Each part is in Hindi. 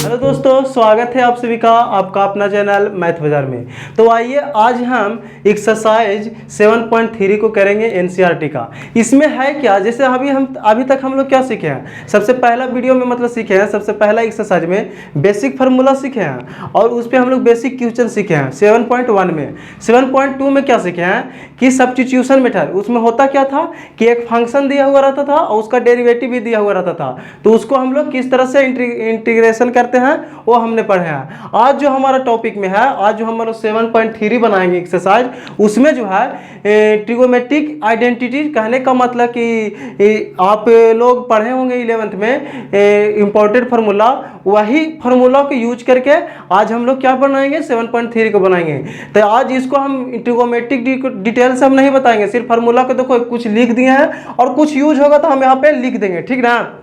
हेलो दोस्तों, स्वागत है आप सभी का आपका अपना चैनल मैथ बाजार में। तो आइए आज हम एक्सरसाइज 7.3 को करेंगे एनसीईआरटी का। इसमें है क्या, जैसे अभी तक हम लोग क्या सीखे हैं। सबसे पहला वीडियो में मतलब सीखे हैं, सबसे पहला एक्सरसाइज में बेसिक फार्मूला सीखे हैं और उस पर हम लोग बेसिक क्वेश्चन सीखे हैं 7.1 में। 7.2 में क्या सीखे हैं कि सब्स्टिट्यूशन मेथड, उसमें होता क्या था कि एक फंक्शन दिया हुआ रहता था और उसका डेरिवेटिव भी दिया हुआ रहता था, तो उसको हम लोग किस तरह से इंटीग्रेशन करते हैं वो हमने पढ़े हैं। आज जो हमारा टॉपिक में है, आज जो हमारा 7.3 बनाएंगे एक्सरसाइज, उसमें जो है ट्रिगोमेट्रिक आइडेंटिटी, कहने का मतलब कि आप लोग पढ़े होंगे 11th में इंपॉर्टेंट फार्मूला, वही फार्मूला को यूज करके आज हम लोग क्या बनाएंगे 7.3 को बनाएंगे। तो आज इसको हम ट्रिगोमेट्रिक डिटेल से हम नहीं बताएंगे, सिर्फ फार्मूला को देखो कुछ लिख दिए हैं और कुछ यूज होगा तो हम यहाँ पे लिख देंगे, ठीक ना।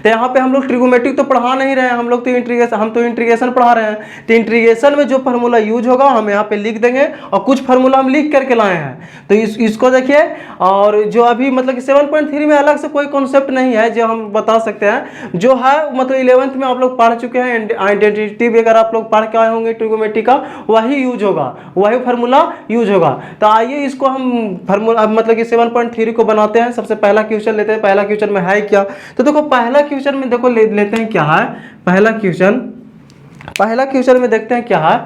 तो यहाँ पे हम लोग ट्रिगोमेट्रिक तो पढ़ा नहीं रहे हैं, हम लोग तो इंटीग्रेशन पढ़ा रहे हैं। तो इंटीग्रेशन में जो फार्मूला यूज होगा हम यहाँ पे लिख देंगे और कुछ फार्मूला हम लिख करके लाए हैं। तो इसको देखिए, और जो अभी मतलब कि 7.3 में अलग से कोई कॉन्सेप्ट नहीं है जो हम बता सकते हैं, जो है मतलब 11th में आप लोग पढ़ चुके हैं। आइडेंटिटी भी अगर आप लोग पढ़ के आए होंगे ट्रिगोमेट्री का, वही यूज होगा, वही फार्मूला यूज होगा। तो आइए इसको हम फार्मूला मतलब कि 7.3 को बनाते हैं। सबसे पहला क्वेश्चन लेते हैं। पहला क्वेश्चन में है क्या, तो देखो पहला क्वेश्चन में देखो लेते हैं क्या है। पहला क्वेश्चन में देखते हैं क्या है।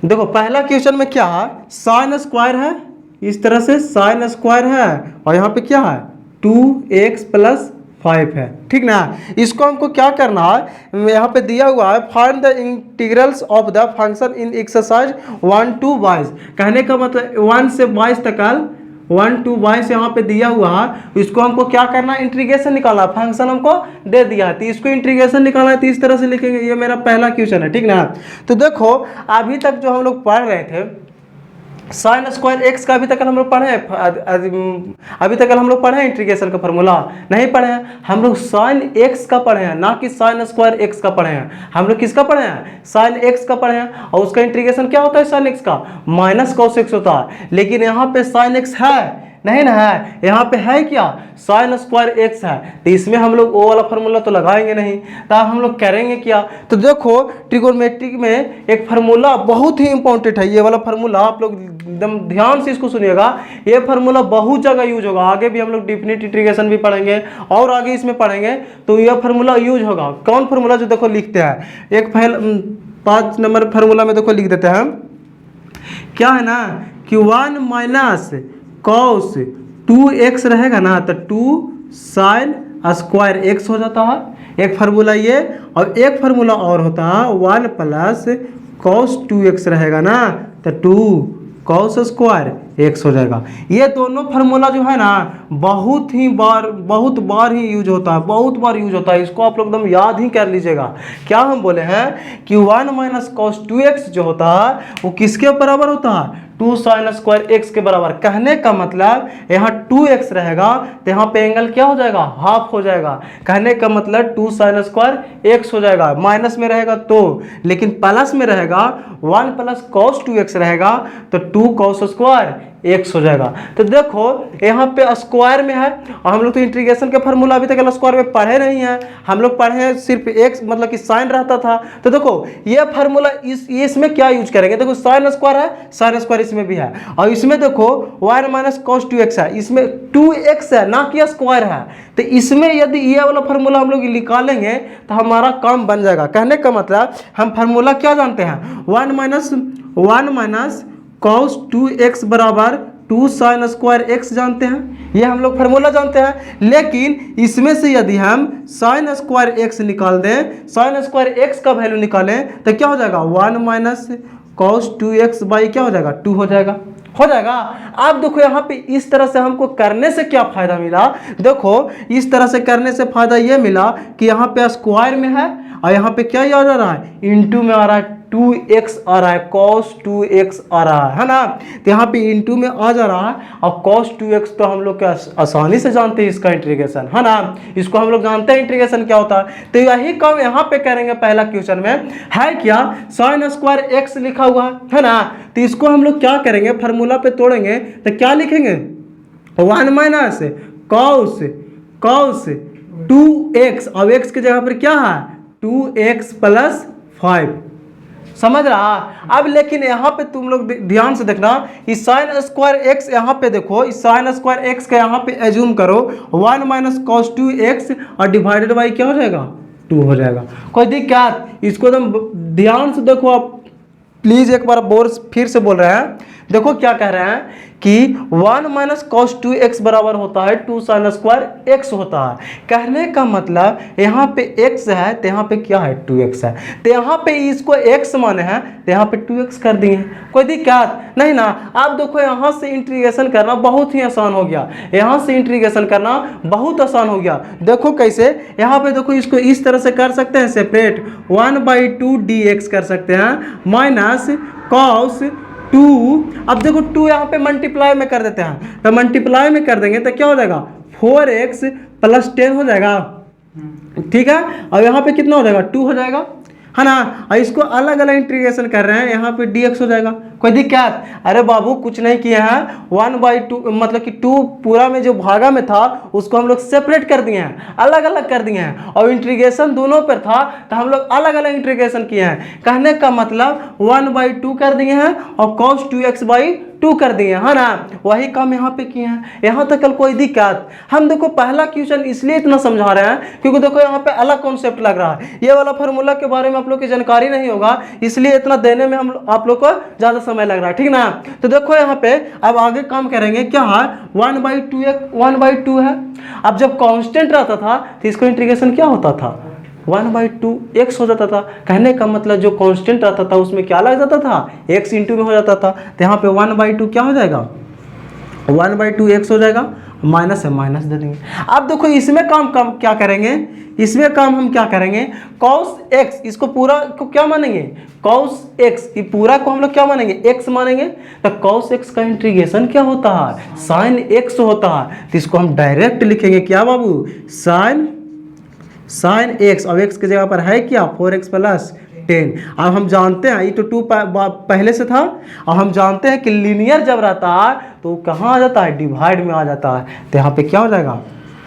देखो पहला क्वेश्चन में क्या है, साइन स्क्वायर है, इस तरह से साइन स्क्वायर है और यहाँ पे क्या है 2x + 5 है, ठीक ना। इसको हमको क्या करना है, यहाँ पे दिया हुआ है find the integrals of the function in exercise 1 to 22। कहने का मतलब 1 से 22 तक 1 to 22 यहाँ पे दिया हुआ है। इसको हमको क्या करना है, इंटीग्रेशन निकालना। फंक्शन हमको दे दिया है तो इसको इंटीग्रेशन निकालना है, तो इस तरह से लिखेंगे। ये मेरा पहला क्वेश्चन है, ठीक ना। तो देखो अभी तक जो हम लोग पढ़ रहे थे साइन स्क्वायर एक्स का, अभी तक हम लोग पढ़े हैं इंटीग्रेशन का फॉर्मूला नहीं पढ़े हैं। हम लोग साइन एक्स का पढ़े हैं, ना कि साइन स्क्वायर एक्स का पढ़े हैं। हम लोग किसका पढ़े हैं, साइन एक्स का पढ़े हैं। और उसका इंटीग्रेशन क्या होता है साइन एक्स का, माइनस cos x होता है। लेकिन यहाँ पे साइन एक्स है नहीं ना, है यहाँ पे है क्या साइन स्क्वायर एक्स है, तो इसमें हम लोग वो वाला फार्मूला तो लगाएंगे नहीं। तो हम लोग करेंगे क्या, तो देखो ट्रिगोनोमेट्रिक में एक फार्मूला बहुत ही इंपॉर्टेंट है। ये वाला फार्मूला आप लोग एकदम ध्यान से इसको सुनिएगा। ये फार्मूला बहुत जगह यूज होगा, आगे भी हम लोग डिफिनिट इंटीग्रेशन भी पढ़ेंगे और आगे इसमें पढ़ेंगे तो यह फार्मूला यूज होगा। कौन फार्मूला, जो देखो लिखते हैं एक 5 नंबर फार्मूला में देखो लिख देते हैं क्या है ना कि 1 - cos 2x रहेगा ना, तो 2 sin स्क्वायर x हो जाता है। एक फार्मूला ये, और एक फार्मूला और होता है 1 + cos 2x रहेगा ना, तो 2 cos स्क्वायर x हो जाएगा। ये दोनों फार्मूला जो है ना बहुत बार ही यूज होता है, बहुत बार यूज होता है। इसको आप लोग एकदम याद ही कर लीजिएगा। क्या हम बोले हैं कि 1 - cos 2x जो होता है वो किसके बराबर होता है, 2 sin स्क्वायर x के बराबर। कहने का मतलब यहाँ 2x रहेगा तो यहाँ पे एंगल क्या हो जाएगा, हाफ हो जाएगा। कहने का मतलब 2 sin स्क्वायर x हो जाएगा। माइनस में रहेगा तो, लेकिन प्लस में रहेगा 1 + cos 2x रहेगा तो 2 cos स्क्वायर x हो जाएगा। तो देखो यहाँ पे स्क्वायर में है और हम लोग तो इंटीग्रेशन के फार्मूला अभी तक स्क्वायर में पढ़े नहीं हैं। हम लोग पढ़े हैं सिर्फ x मतलब कि साइन रहता था। तो देखो ये फार्मूला इसमें क्या यूज करेंगे, देखो साइन स्क्वायर है, साइन स्क्वायर इसमें भी है, और इसमें देखो 1 - cos 2x है, इसमें 2x है ना कि स्क्वायर है। तो इसमें यदि ये वाला फार्मूला हम लोग निकालेंगे तो हमारा काम बन जाएगा। कहने का मतलब हम फार्मूला क्या जानते हैं, 1 - cos 2x बराबर 2 sin स्क्वायर x जानते हैं, ये हम लोग फार्मूला जानते हैं। लेकिन इसमें से यदि हम sin स्क्वायर x निकाल दें, sin स्क्वायर x का वैल्यू निकालें तो क्या हो जाएगा 1 - cos 2x बाई क्या हो जाएगा 2 हो जाएगा। अब देखो यहाँ पे इस तरह से हमको करने से क्या फायदा मिला, देखो इस तरह से करने से फायदा ये मिला कि यहाँ पे स्क्वायर में है और यहाँ पे क्या आ रहा है, इंटू में आ रहा है, 2x आ रहा है, cos 2x आ रहा है ना। तो यहाँ पे इंटू में आ जा रहा है और cos 2x तो हम लोग क्या आसानी से जानते हैं इसका इंटीग्रेशन, है ना। इसको हम लोग जानते हैं इंटीग्रेशन क्या होता है। तो यही काम यहाँ पे करेंगे। पहला क्वेश्चन में है क्या, sin स्क्वायर x लिखा हुआ है ना, तो इसको हम लोग क्या करेंगे, फार्मूला पे तोड़ेंगे तो क्या लिखेंगे, 1 - cos 2x, अब x की जगह पर क्या है 2x प्लस 5। समझ रहा। अब लेकिन यहाँ पे तुम लोग ध्यान से देखना, इस साइन स्क्वायर एक्स यहाँ पे देखो, इस साइन स्क्वायर एक्स का यहाँ पे एज्यूम करो 1 माइनस कॉस 2x और डिवाइडेड बाई क्या हो जाएगा 2 हो जाएगा। कोई दिक्कत? इसको एकदम ध्यान से देखो आप प्लीज, एक बार बोर फिर से बोल रहे हैं। देखो क्या कह रहे हैं कि 1 माइनस कॉस 2x बराबर होता है 2 साइन स्क्वायर एक्स होता है। कहने का मतलब यहाँ पे x है तो यहाँ पे क्या है 2x है, तो यहाँ पे इसको x माने हैं तो यहाँ पे 2x कर दिए। कोई दिक्कत नहीं ना। अब देखो यहाँ से इंटीग्रेशन करना बहुत ही आसान हो गया, यहाँ से इंटीग्रेशन करना बहुत आसान हो गया। देखो कैसे, यहाँ पे देखो इसको इस तरह से कर सकते हैं सेपरेट, 1/2 dx कर सकते हैं माइनस कॉस 2। अब देखो 2 यहाँ पे मल्टीप्लाई में कर देते हैं, तो मल्टीप्लाई में कर देंगे तो क्या हो जाएगा 4x प्लस 10 हो जाएगा। ठीक है, और यहाँ पे कितना हो जाएगा 2 हो जाएगा, है ना। और इसको अलग अलग इंटीग्रेशन कर रहे हैं, यहाँ पे dx हो जाएगा। कोई दिक्कत? अरे बाबू कुछ नहीं किए हैं, 1/2 मतलब कि 2 पूरा में जो भागा में था उसको हम लोग सेपरेट कर दिए हैं, अलग अलग कर दिए हैं, और इंटीग्रेशन दोनों पर था तो हम लोग अलग अलग इंटीग्रेशन किए हैं। कहने का मतलब 1/2 कर दिए हैं और cos 2x/2 कर दिए, है ना। वही काम यहाँ पे किए हैं, यहाँ तक कल कोई दिक्कत? हम देखो पहला क्वेश्चन इसलिए इतना समझा रहे हैं क्योंकि देखो यहाँ पे अलग कॉन्सेप्ट लग रहा है, ये वाला फार्मूला के बारे में आप लोग की जानकारी नहीं होगा, इसलिए इतना देने में हम आप लोग को ज़्यादा समय लग रहा है, ठीक ना। तो देखो यहाँ पे अब आगे काम करेंगे, क्या है 1/2 है। अब जब कांस्टेंट रहता था तो इसको इंटीग्रेशन क्या होता था 1/2 x हो जाता था। कहने का मतलब जो कांस्टेंट रहता था उसमें क्या लग जाता था x इंटू में हो जाता था, तो यहाँ पे 1/2 क्या हो जाएगा 1/2 x हो जाएगा, माइनस है माइनस दे देंगे। अब देखो इसमें काम क्या करेंगे, इसमें काम हम क्या करेंगे cos x, इसको पूरा को क्या मानेंगे cos x, ये पूरा को हम लोग क्या मानेंगे x मानेंगे। तो cos x का इंटीग्रेशन क्या होता है sin x होता है, तो इसको हम डायरेक्ट लिखेंगे क्या बाबू sin x, और x की जगह पर है क्या 4x प्लस 10। अब हम जानते हैं ये तो 2 पहले से था, और हम जानते हैं कि लीनियर जब रहता है तो कहाँ आ जाता है डिवाइड में आ जाता है, तो यहाँ पे क्या हो जाएगा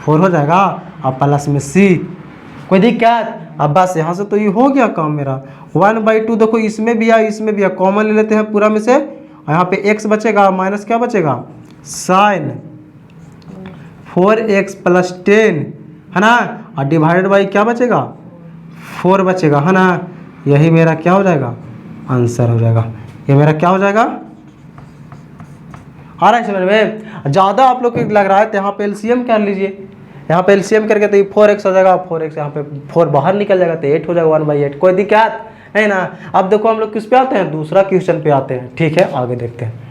4 हो जाएगा और प्लस में c। कोई दिक्कत? अब बस यहाँ से तो ये हो गया काम मेरा 1/2। देखो इसमें भी है इसमें भी है, कॉमन ले लेते हैं पूरा में से, और यहाँ पे x बचेगा माइनस क्या बचेगा sin 4x प्लस 10, है ना, और डिवाइडेड बाई क्या बचेगा 4 बचेगा, है ना। यही मेरा क्या हो जाएगा आंसर हो जाएगा, ये मेरा क्या हो जाएगा। आ रहा है समझ में? ज़्यादा आप लोग को लग रहा है तो यहाँ पे एलसीएम कर लीजिए, यहाँ पे एलसीएम करके तो 4x हो जाएगा, 4x यहाँ पे 4 बाहर निकल जाएगा तो 8 हो जाएगा 1/8। कोई दिक्कत है ना। अब देखो हम लोग किस पे आते हैं, दूसरा क्वेश्चन पे आते हैं, ठीक है आगे देखते हैं।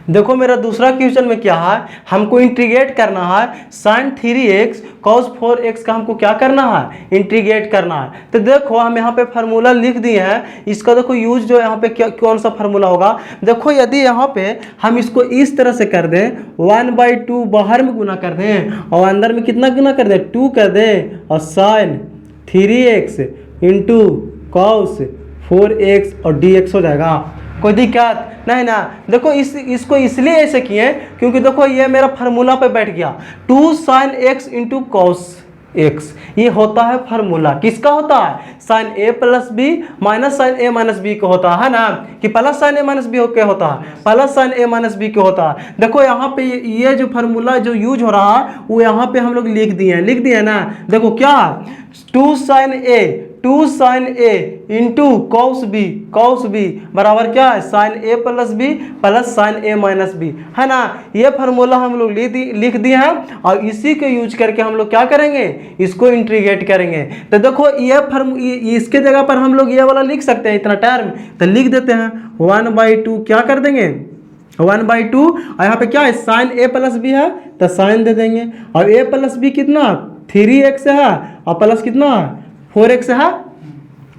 देखो मेरा दूसरा क्वेश्चन में क्या है, हमको इंटीग्रेट करना है sin 3x cos 4x का हमको क्या करना है इंटीग्रेट करना है। तो देखो हम यहाँ पे फार्मूला लिख दिए हैं, इसका देखो यूज जो यहाँ पे क्या कौन सा फार्मूला होगा। देखो यदि यहाँ पे हम इसको इस तरह से कर दें 1/2 बाहर में गुना कर दें और अंदर में कितना गुना कर दें 2 कर दें, और sin 3x into cos 4x और dx हो जाएगा। कोई दिक्कत नहीं ना। देखो इसको इसलिए ऐसे किए क्योंकि देखो ये मेरा फार्मूला पे बैठ गया 2 sin x into cos x, ये होता है फार्मूला, किसका होता है sin a plus B minus sin a minus B का होता है ना, कि plus sin a minus B के होता है plus sin a minus B के होता है। देखो यहाँ पे ये जो फार्मूला जो यूज हो रहा है वो यहाँ पे हम लोग लिख दिए ना। देखो क्या 2 sin a into cos b बराबर क्या है sin a plus B plus sin a minus B, है ना। ये फार्मूला हम लोग लिख दिए हैं और इसी को यूज करके हम लोग क्या करेंगे इसको इंटीग्रेट करेंगे। तो देखो ये इसके जगह पर हम लोग ये वाला लिख सकते हैं, इतना टर्म तो लिख देते हैं 1/2 क्या कर देंगे 1/2, और यहाँ पे क्या है sin a प्लस बी है तो sin दे देंगे, और a प्लस बी कितना 3x है और प्लस कितना 4x है,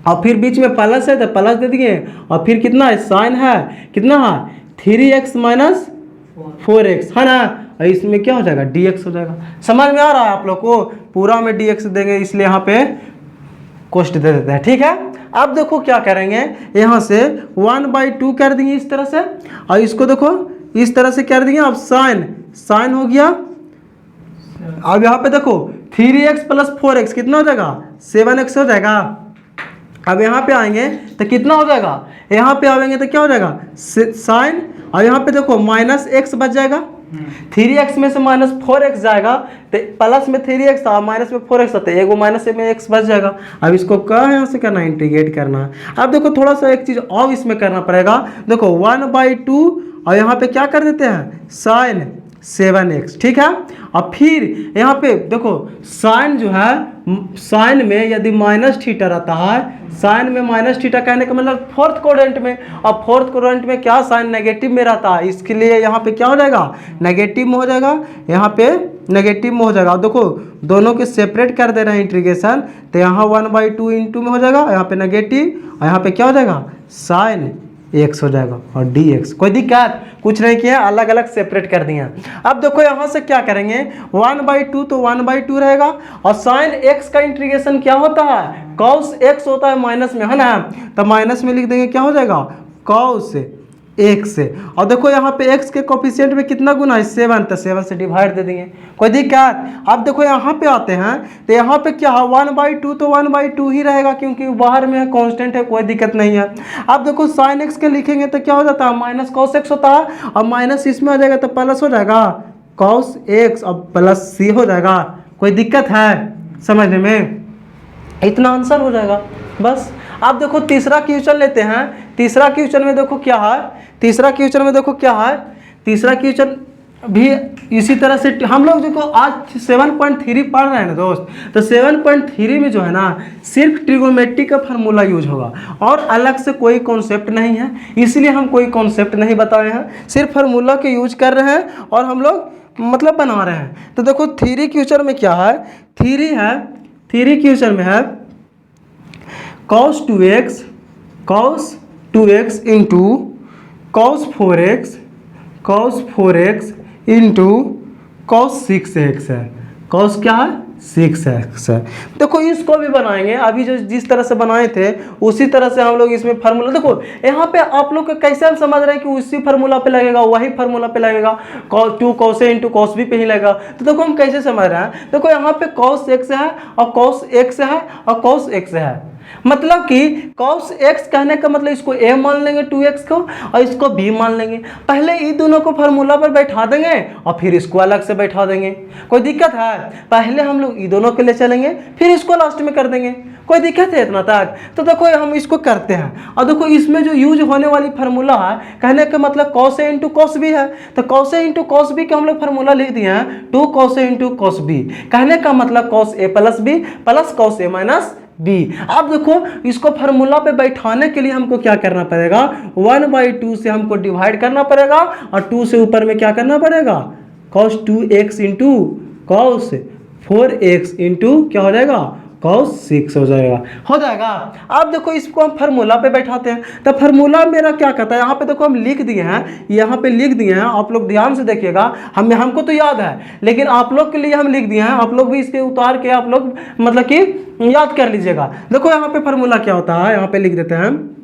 और फिर बीच में प्लस है तो प्लस दे दिए, और फिर कितना है साइन है कितना है 3x माइनस 4x, है ना। और इसमें क्या हो जाएगा dx हो जाएगा। समझ में आ रहा है आप लोग को? पूरा में dx देंगे इसलिए यहाँ पे कोष्ट दे देते हैं, ठीक है। अब देखो क्या करेंगे, यहाँ से 1/2 कर देंगे इस तरह से, और इसको देखो इस तरह से कर देंगे। अब साइन हो गया अब यहाँ पे देखो 3x प्लस 4x कितना हो जाएगा 7x हो जाएगा। अब यहाँ पे आएंगे तो कितना हो जाएगा, यहाँ पे आएंगे तो क्या हो जाएगा साइन, और यहाँ पे देखो माइनस एक्स बच जाएगा। 3x में से माइनस 4x जाएगा तो प्लस में 3x था, माइनस में 4x था, एगो माइनस में x बच जाएगा। अब इसको क्या यहाँ से करना है, इंटीग्रेट करना है। अब देखो थोड़ा सा एक चीज़ और इसमें करना पड़ेगा, देखो 1/2 और यहाँ पे क्या कर देते हैं साइन 7x, ठीक है। और फिर यहाँ पे देखो साइन जो है, साइन में यदि माइनस थीटा रहता है, साइन में माइनस थीटा कहने का मतलब फोर्थ क्वाड्रेंट में, और फोर्थ क्वाड्रेंट में क्या साइन नेगेटिव में रहता है, इसके लिए यहाँ पे क्या हो जाएगा नेगेटिव में हो जाएगा, यहाँ पे नेगेटिव में हो जाएगा। और देखो दोनों के सेपरेट कर दे रहे हैं इंटीग्रेशन, तो यहाँ 1/2 इंटू में हो जाएगा, यहाँ पे नेगेटिव, और यहाँ पे क्या हो जाएगा साइन x हो जाएगा और dx। कोई दिक्कत कुछ नहीं किया, अलग अलग सेपरेट कर दिए। अब देखो यहाँ से क्या करेंगे 1/2 तो 1/2 रहेगा, और साइन x का इंटीग्रेशन क्या होता है cos x होता है माइनस में, है ना, तो माइनस में लिख देंगे क्या हो जाएगा cos x। और देखो यहाँ पे x के कोफिशिएंट में कितना गुना है 7, तो 7 से डिवाइड दे देंगे, कोई दिक्कत। अब देखो यहाँ पे आते हैं तो यहाँ पे क्या है 1/2 तो 1/2 ही रहेगा, क्योंकि बाहर में है कांस्टेंट है, कोई दिक्कत नहीं है। अब देखो साइन x के लिखेंगे तो क्या हो जाता है माइनस cos x होता है, और माइनस इसमें आ जाएगा तो प्लस हो जाएगा cos x और प्लस c हो जाएगा। कोई दिक्कत है समझने में, इतना आंसर हो जाएगा बस। अब देखो तीसरा क्वेश्चन लेते हैं, तीसरा क्वेश्चन में देखो क्या है, तीसरा क्वेश्चन में देखो क्या है, तीसरा क्वेश्चन भी इसी तरह से हम लोग देखो आज 7.3 पढ़ रहे हैं ना दोस्त, तो 7.3 में जो है ना सिर्फ ट्रिगोनोमेट्री का फार्मूला यूज होगा और अलग से कोई कॉन्सेप्ट नहीं है, इसलिए हम कोई कॉन्सेप्ट नहीं बताए हैं, सिर्फ फार्मूला के यूज कर रहे हैं और हम लोग मतलब बना रहे हैं। तो देखो थ्री क्वेश्चन में क्या है, थ्री क्वेश्चन में है cos 2x into cos 4x into cos 6x है, cos क्या है 6x है। देखो इसको भी बनाएंगे, अभी जो जिस तरह से बनाए थे उसी तरह से हम लोग इसमें फार्मूला, देखो यहाँ पे आप लोग कैसे हम समझ रहे हैं कि उसी फार्मूला पे लगेगा, वही फार्मूला पे लगेगा, cos 2 cos a into cos b पे ही लगेगा। तो देखो हम कैसे समझ रहे हैं, देखो यहाँ पे cos x है और cos x है और cos x है, मतलब कि cos x कहने का मतलब इसको a मान लेंगे 2x को और इसको b मान लेंगे, पहले इन दोनों को फार्मूला पर बैठा देंगे और फिर इसको अलग से बैठा देंगे। कोई दिक्कत है, पहले हम लोग इन दोनों के लिए चलेंगे फिर इसको लास्ट में कर देंगे, कोई दिक्कत है इतना तक। तो देखो हम इसको करते हैं, और देखो इसमें जो यूज होने वाली फार्मूला है कहने का मतलब cos a into cos b है, तो cos a into cos b के हम लोग फार्मूला लिख दिए हैं 2 cos a into cos b, कहने का मतलब cos a plus b plus cos a minus b। अब देखो इसको फार्मूला पे बैठाने के लिए हमको क्या करना पड़ेगा 1/2 से हमको डिवाइड करना पड़ेगा और 2 से ऊपर में क्या करना पड़ेगा cos 2x into cos 4x into क्या हो जाएगा cos 6 हो जाएगा। अब देखो इसको हम फार्मूला पे बैठाते हैं, तो फार्मूला मेरा क्या कहता है, यहाँ पे देखो हम लिख दिए हैं, यहाँ पे लिख दिए हैं, आप लोग ध्यान से देखिएगा, हमको तो याद है लेकिन आप लोग के लिए हम लिख दिए हैं, आप लोग भी इसके उतार के आप लोग मतलब कि याद कर लीजिएगा। देखो यहाँ पे फार्मूला क्या होता है, यहाँ पे लिख देते हैं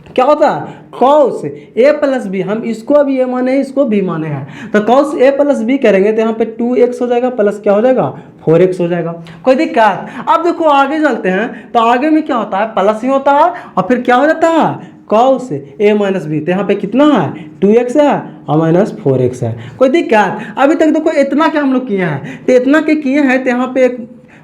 क्या होता है cos a प्लस बी, हम इसको अभी a माने हैं इसको b माने हैं, तो cos a प्लस बी करेंगे तो यहाँ पे 2x हो जाएगा प्लस क्या हो जाएगा 4x हो जाएगा। कोई दिक्कत। अब देखो आगे चलते हैं, तो आगे में क्या होता है प्लस ही होता है और फिर क्या हो जाता है cos a माइनस बी, तो यहाँ पे कितना है 2x है और माइनस 4x है। कोई दिक्कत। अभी तक देखो इतना क्या हम लोग किए हैं, तो इतना के किए हैं, तो यहाँ पे एक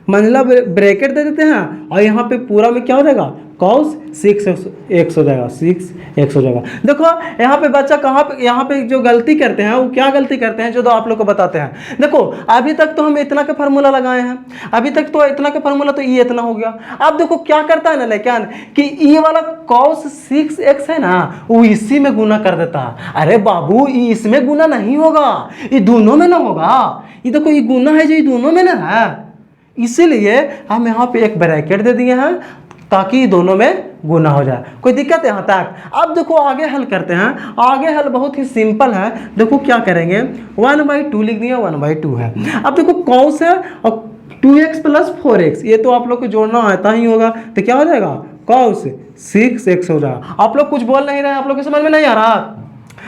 मंजिला ब्रैकेट दे देते हैं और यहाँ पे पूरा में क्या हो जाएगा cos 6x हो जाएगा, 6x हो जाएगा। देखो यहाँ पे बच्चा कहाँ पे यहाँ पे जो गलती करते हैं वो क्या गलती करते हैं जो तो आप लोग को बताते हैं। देखो अभी तक तो हम इतना का फार्मूला लगाए हैं, अभी तक तो इतना का फार्मूला तो ये इतना हो गया। अब देखो क्या करता है ना लेकिन कि ये वाला cos 6x है ना वो इसी में गुना कर देता है। अरे बाबू ये इसमें गुना नहीं होगा, ये दोनों में ना होगा, ये देखो ये गुना है जो ये दोनों में ना है, इसीलिए हम यहाँ पे एक ब्रैकेट दे दिए हैं ताकि दोनों में गुना हो जाए। कोई दिक्कत है यहाँ तक। अब देखो आगे हल करते हैं, आगे हल बहुत ही सिंपल है। देखो क्या करेंगे 1/2 लिख दिया 1/2 है। अब देखो cos है और 2x प्लस 4x, ये तो आप लोग को जोड़ना आता ही होगा, तो क्या हो जाएगा cos 6x हो जाएगा। आप लोग कुछ बोल नहीं रहे, आप लोग को समझ में नहीं आ रहा।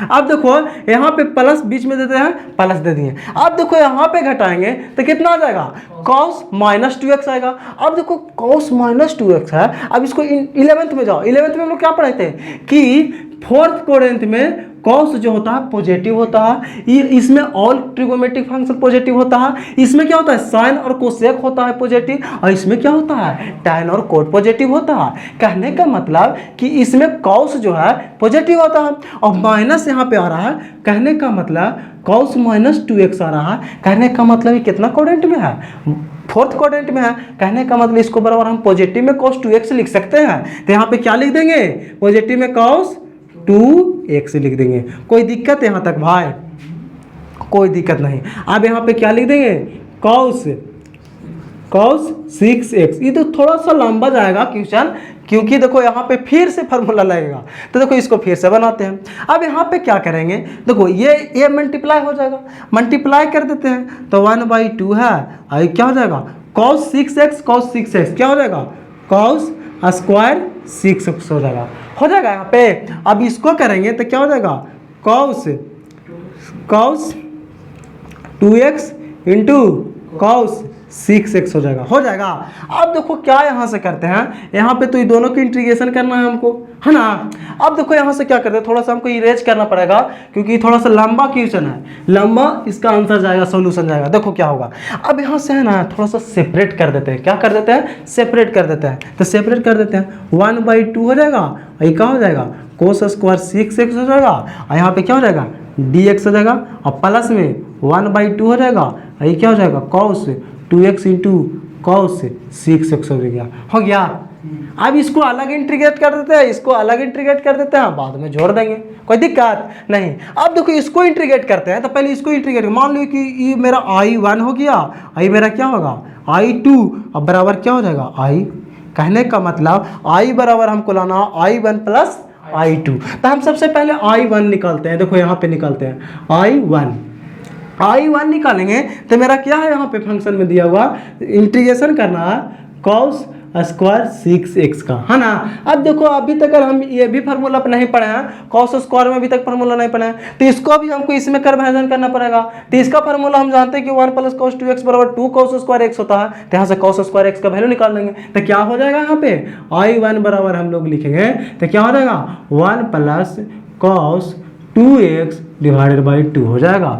अब देखो यहाँ पे प्लस बीच में देते हैं, प्लस दे दिए। अब देखो यहाँ पे घटाएंगे तो कितना आ जाएगा, कॉस माइनस 2x आएगा। अब देखो कॉस माइनस 2x है। अब इसको 11th में जाओ, 11th में हम लोग क्या पढ़े थे कि फोर्थ क्वाड्रेंट में कॉस जो होता है पॉजिटिव होता है, इसमें ऑल ट्रिगोमेट्रिक फंक्शन पॉजिटिव होता है, इसमें क्या होता है साइन और कोसेक होता है पॉजिटिव, और इसमें क्या होता है टैन और कोट पॉजिटिव होता है। कहने का मतलब कि इसमें कॉस जो है पॉजिटिव होता है और माइनस यहाँ पे आ रहा है, कहने का मतलब कॉस माइनस 2x आ रहा है। कहने का मतलब ये कितना क्वाड्रेंट में है, फोर्थ क्वाड्रेंट में है। कहने का मतलब इसको बराबर हम पॉजिटिव में cos 2x लिख सकते हैं। तो यहाँ पे क्या लिख देंगे, पॉजिटिव में cos 2x लिख देंगे। कोई दिक्कत यहाँ तक भाई, कोई दिक्कत नहीं। अब यहाँ पे क्या लिख देंगे, cos 6x। ये तो थोड़ा सा लंबा जाएगा क्वेश्चन, क्योंकि देखो यहाँ पे फिर से फार्मूला लगेगा। तो देखो इसको फिर से बनाते हैं। अब यहाँ पे क्या करेंगे, देखो ये मल्टीप्लाई हो जाएगा, मल्टीप्लाई कर देते हैं तो 1/2 है, और क्या हो जाएगा cos 6x क्या हो जाएगा cos स्क्वायर 6x हो जाएगा यहाँ पे। अब इसको करेंगे तो क्या हो जाएगा cos 2x into cos 6x हो जाएगा। अब देखो क्या यहाँ से करते हैं, यहाँ पे तो ये दोनों की इंटीग्रेशन करना है हमको, है ना। अब देखो यहाँ से क्या करते हैं, थोड़ा सा हमको इरेज करना पड़ेगा क्योंकि थोड़ा सा लंबा क्वेश्चन है, लंबा इसका आंसर जाएगा, सॉल्यूशन जाएगा। देखो क्या होगा, अब यहाँ से है ना थोड़ा सा सेपरेट कर देते हैं। क्या कर देते हैं, सेपरेट कर देते हैं। तो सेपरेट कर देते हैं, 1/2 हो जाएगा, ये क्या हो जाएगा cos स्क्वायर 6x हो जाएगा, और यहाँ पे क्या हो जाएगा dx हो जाएगा, और प्लस में 1/2 हो जाएगा, ये क्या हो जाएगा cos 2x into cos 6x हो गया। अब इसको अलग इंटीग्रेट कर देते हैं, इसको अलग इंटीग्रेट कर देते हैं, बाद में जोड़ देंगे, कोई दिक्कत नहीं। अब देखो इसको इंटीग्रेट करते हैं, तो पहले इसको इंटीग्रेट, मान लो कि ये मेरा I1 हो गया, आई मेरा क्या होगा I2, अब बराबर क्या हो जाएगा I। कहने का मतलब I बराबर हमको लाना I1 प्लस I2। तो हम सबसे पहले I1 निकालते हैं। देखो यहाँ पे निकालते हैं I1 निकालेंगे तो मेरा क्या है, यहाँ पे फंक्शन में दिया हुआ इंटीग्रेशन करना है cos स्क्वायर 6x का, है ना। अब देखो अभी तक अगर हम ये भी फार्मूला नहीं पढ़े हैं, cos स्क्वायर में अभी तक फार्मूला नहीं पढ़े हैं, तो इसको भी हमको इसमें कन्वर्जन करना पड़ेगा। तो इसका फार्मूला हम जानते हैं कि 1 + cos 2x बराबर 2 cos स्क्वायर x होता है। तो यहाँ से cos स्क्वायर x का वैल्यू निकाल लेंगे, तो क्या हो जाएगा यहाँ पे I1 बराबर हम लोग लिखेंगे तो क्या हो जाएगा 1 + cos 2x डिवाइडेड बाई 2 हो जाएगा।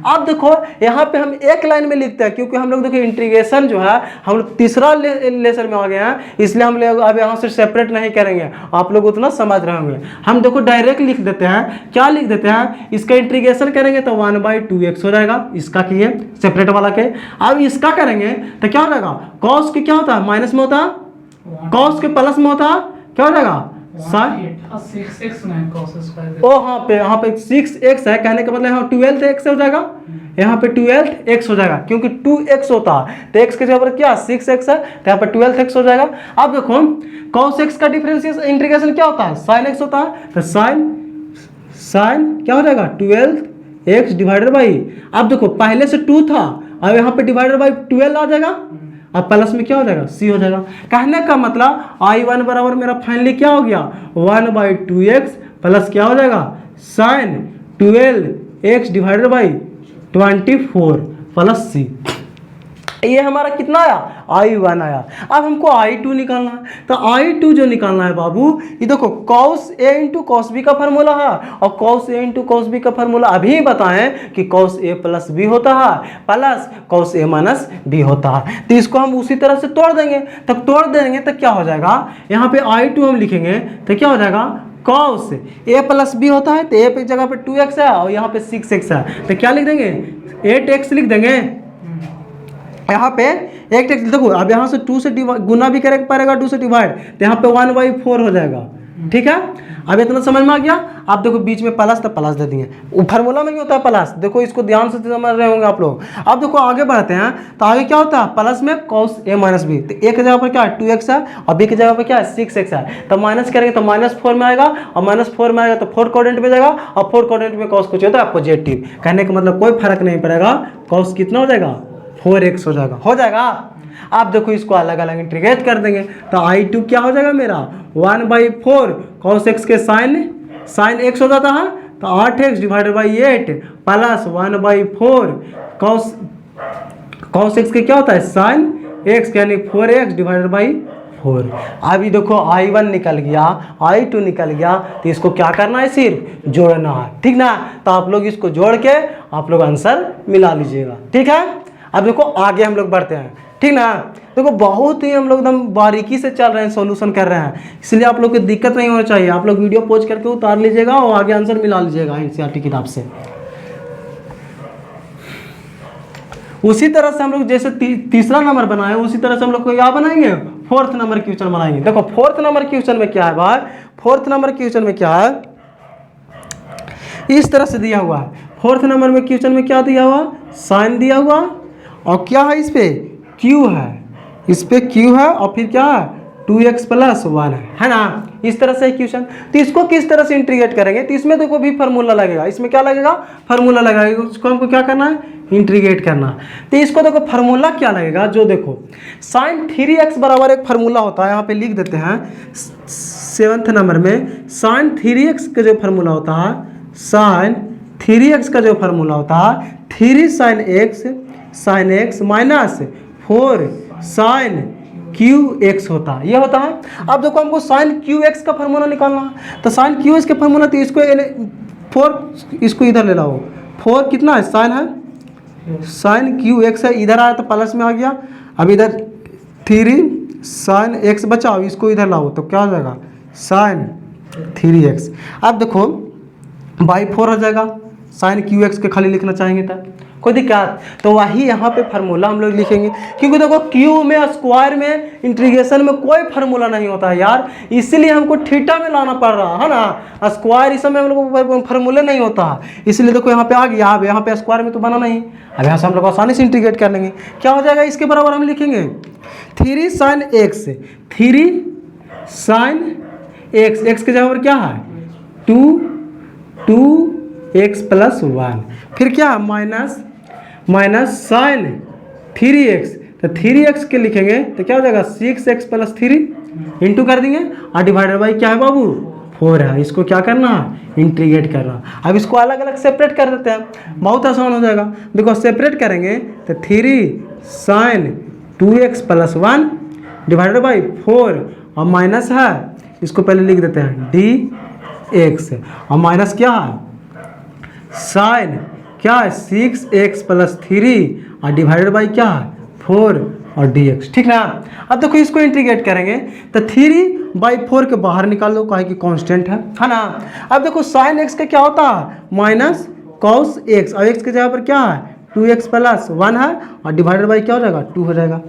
अब देखो यहाँ पे हम एक लाइन में लिखते हैं, क्योंकि हम लोग देखो इंटीग्रेशन जो है हम लोग तीसरा लेसन में आ गए हैं, इसलिए हम लोग अब यहाँ से सेपरेट नहीं करेंगे, आप लोग उतना समझ रहे होंगे। हम देखो डायरेक्ट लिख देते हैं, क्या लिख देते हैं, इसका इंटीग्रेशन करेंगे तो 1/2x हो जाएगा, इसका किए सेपरेट वाला के। अब इसका करेंगे तो क्या हो जाएगा, कॉस के क्या होता है माइनस में होता है, कॉस के प्लस में होता है, क्या हो जाएगा यहाँ पे 6x है, कहने का मतलब यहाँ 12x हो जाएगा, यहाँ पे 12x हो जाएगा, क्योंकि 2x होता है तो x के जगह पर क्या 6x है, तो यहाँ पे 12x हो जाएगा। अब देखो cos x का डिफरेंशिएशन इंटीग्रेशन क्या होता है sin x होता है, तो sin क्या हो जाएगा 12x डिवाइडेड बाई, अब देखो पहले से 2 था, अब यहाँ पे डिवाइडेड बाई 12 आ जाएगा, अब प्लस में क्या हो जाएगा c हो जाएगा। कहने का मतलब I1 बराबर मेरा फाइनली क्या हो गया 1/2x प्लस क्या हो जाएगा sin 12x divided by 24 plus c। ये हमारा कितना आया I1 आया। अब हमको I2 निकालना है, तो I2 जो निकालना है बाबू, ये देखो cos A into cos B का फार्मूला है, और cos A into cos B का फार्मूला अभी बताएं कि cos A प्लस B होता है plus cos A minus B होता है। तो इसको हम उसी तरह से तोड़ देंगे, तब तोड़ देंगे तो क्या हो जाएगा, यहाँ पे I2 हम लिखेंगे तो क्या हो जाएगा cos A प्लस B होता है, तो A पे जगह पे 2x है और यहाँ पे 6x है, तो क्या लिख देंगे 8x लिख देंगे। यहाँ पे 8x देखो, अब यहाँ से 2 से गुना भी करे पड़ेगा, 2 से डिवाइड, तो यहाँ पे 1/4 हो जाएगा। ठीक है, अब इतना समझ में आ गया। आप देखो बीच में प्लस, तो प्लस दे दिए, फार्मूला में क्या होता है प्लस, देखो इसको ध्यान से समझ रहे होंगे आप लोग। अब देखो आगे बढ़ते हैं, तो आगे क्या होता है प्लस में cos A माइनस B, तो A की जगह पर क्या है 2x है और B की जगह पर क्या है 6x है, तो माइनस करेंगे तो -4 में आएगा, और -4 में आएगा तो 4 क्वाड्रेंट में जाएगा, और 4 क्वाड्रेंट में cos कुछ होता है पॉजिटिव। कहने का मतलब कोई फर्क नहीं पड़ेगा, cos कितना हो जाएगा 4x हो जाएगा। आप देखो इसको अलग अलग इंटीग्रेट कर देंगे, तो I2 क्या हो जाएगा मेरा 1/4 cos x के sin x हो जाता है, तो 8x divided by 8 plus 1/4 cos x के क्या होता है साइन एक्स यानी 4x डिवाइडेड बाई 4। अभी देखो I1 निकल गया, I2 निकल गया, तो इसको क्या करना है सिर्फ जोड़ना है, ठीक ना। तो आप लोग इसको जोड़ के आप लोग आंसर मिला लीजिएगा, ठीक है। अब देखो आगे हम लोग बढ़ते हैं, ठीक ना। देखो बहुत ही हम लोग एकदम बारीकी से चल रहे हैं, सॉल्यूशन कर रहे हैं, इसलिए आप लोग को दिक्कत नहीं होना चाहिए। आप लोग वीडियो पॉज करके उतार लीजिएगा और आगे आंसर मिला लीजिएगा एनसीईआरटी किताब से। उसी तरह से हम लोग जैसे तीसरा नंबर बनाए उसी तरह से हम लोग को क्या बनाएंगे, फोर्थ नंबर क्वेश्चन बनाएंगे। देखो फोर्थ नंबर क्वेश्चन में क्या है भाई, फोर्थ नंबर क्वेश्चन में क्या है, इस तरह से दिया हुआ है। फोर्थ नंबर में क्वेश्चन में क्या दिया हुआ, साइन दिया हुआ और क्या है इस पे क्यू है, इस पे क्यू है और फिर क्या है 2x + 1 है ना। इस तरह से क्वेश्चन, तो इसको किस तरह से इंटीग्रेट करेंगे, तो इसमें देखो भी फार्मूला लगेगा, इसमें क्या लगेगा फार्मूला लगेगा, उसको हमको क्या करना है इंटीग्रेट करना। तो इसको देखो फार्मूला क्या लगेगा, जो देखो साइन 3x बराबर एक फार्मूला होता है, यहाँ पे लिख देते हैं 7th नंबर में साइन 3x का जो फार्मूला होता है, साइन 3x का जो फार्मूला होता है 3 sin x minus 4 sin QX होता है, ये होता है। अब देखो हमको sin QX का फार्मूला निकालना है, तो sin QX का फार्मूला, तो इसको 4 इसको इधर ले लाओ, 4 कितना है साइन है, sin QX है, इधर आया तो प्लस में आ गया। अब इधर 3 sin x बचा, इसको इधर लाओ तो क्या हो जाएगा sin 3x। अब देखो बाई 4 हो जाएगा, sin QX के खाली लिखना चाहेंगे तो कोई दिक्कत, तो वही यहाँ पे फार्मूला हम लोग लिखेंगे, क्योंकि देखो क्यू में स्क्वायर में इंटीग्रेशन में कोई फार्मूला नहीं होता है यार, इसीलिए हमको थीटा में लाना पड़ रहा है ना। स्क्वायर इस समय हम लोग को फार्मूला नहीं होता है, इसलिए देखो यहाँ पे आ गया। अब यहाँ पे स्क्वायर में तो बना नहीं, अब यहाँ से हम लोग आसानी से इंटीग्रेट कर लेंगे। क्या हो जाएगा इसके बराबर हम लिखेंगे 3 sin x, 3 sin x के जगह पर क्या है 2x + 1, फिर क्या माइनस साइन 3x, तो 3x के लिखेंगे तो क्या हो जाएगा 6x + 3 इंटू कर देंगे और डिवाइडेड बाई क्या है बाबू 4 है। इसको क्या करना है इंटीग्रेट करना। अब इसको अलग अलग सेपरेट कर देते हैं, बहुत आसान हो जाएगा। देखो सेपरेट करेंगे तो 3 sin 2x + 1 डिवाइडेड बाई 4 और माइनस है, इसको पहले लिख देते हैं dx और माइनस क्या है साइन क्या है 6x + 3 और डिवाइडेड बाई क्या है 4 और dx, ठीक ना। अब देखो इसको इंटीग्रेट करेंगे तो 3/4 के बाहर निकाल दो, काहे कि कांस्टेंट है ना। अब देखो साइन x का क्या होता है माइनस cos x, और x की जगह पर क्या है 2x + 1 है और डिवाइडेड बाई क्या हो जाएगा 2 हो जाएगा,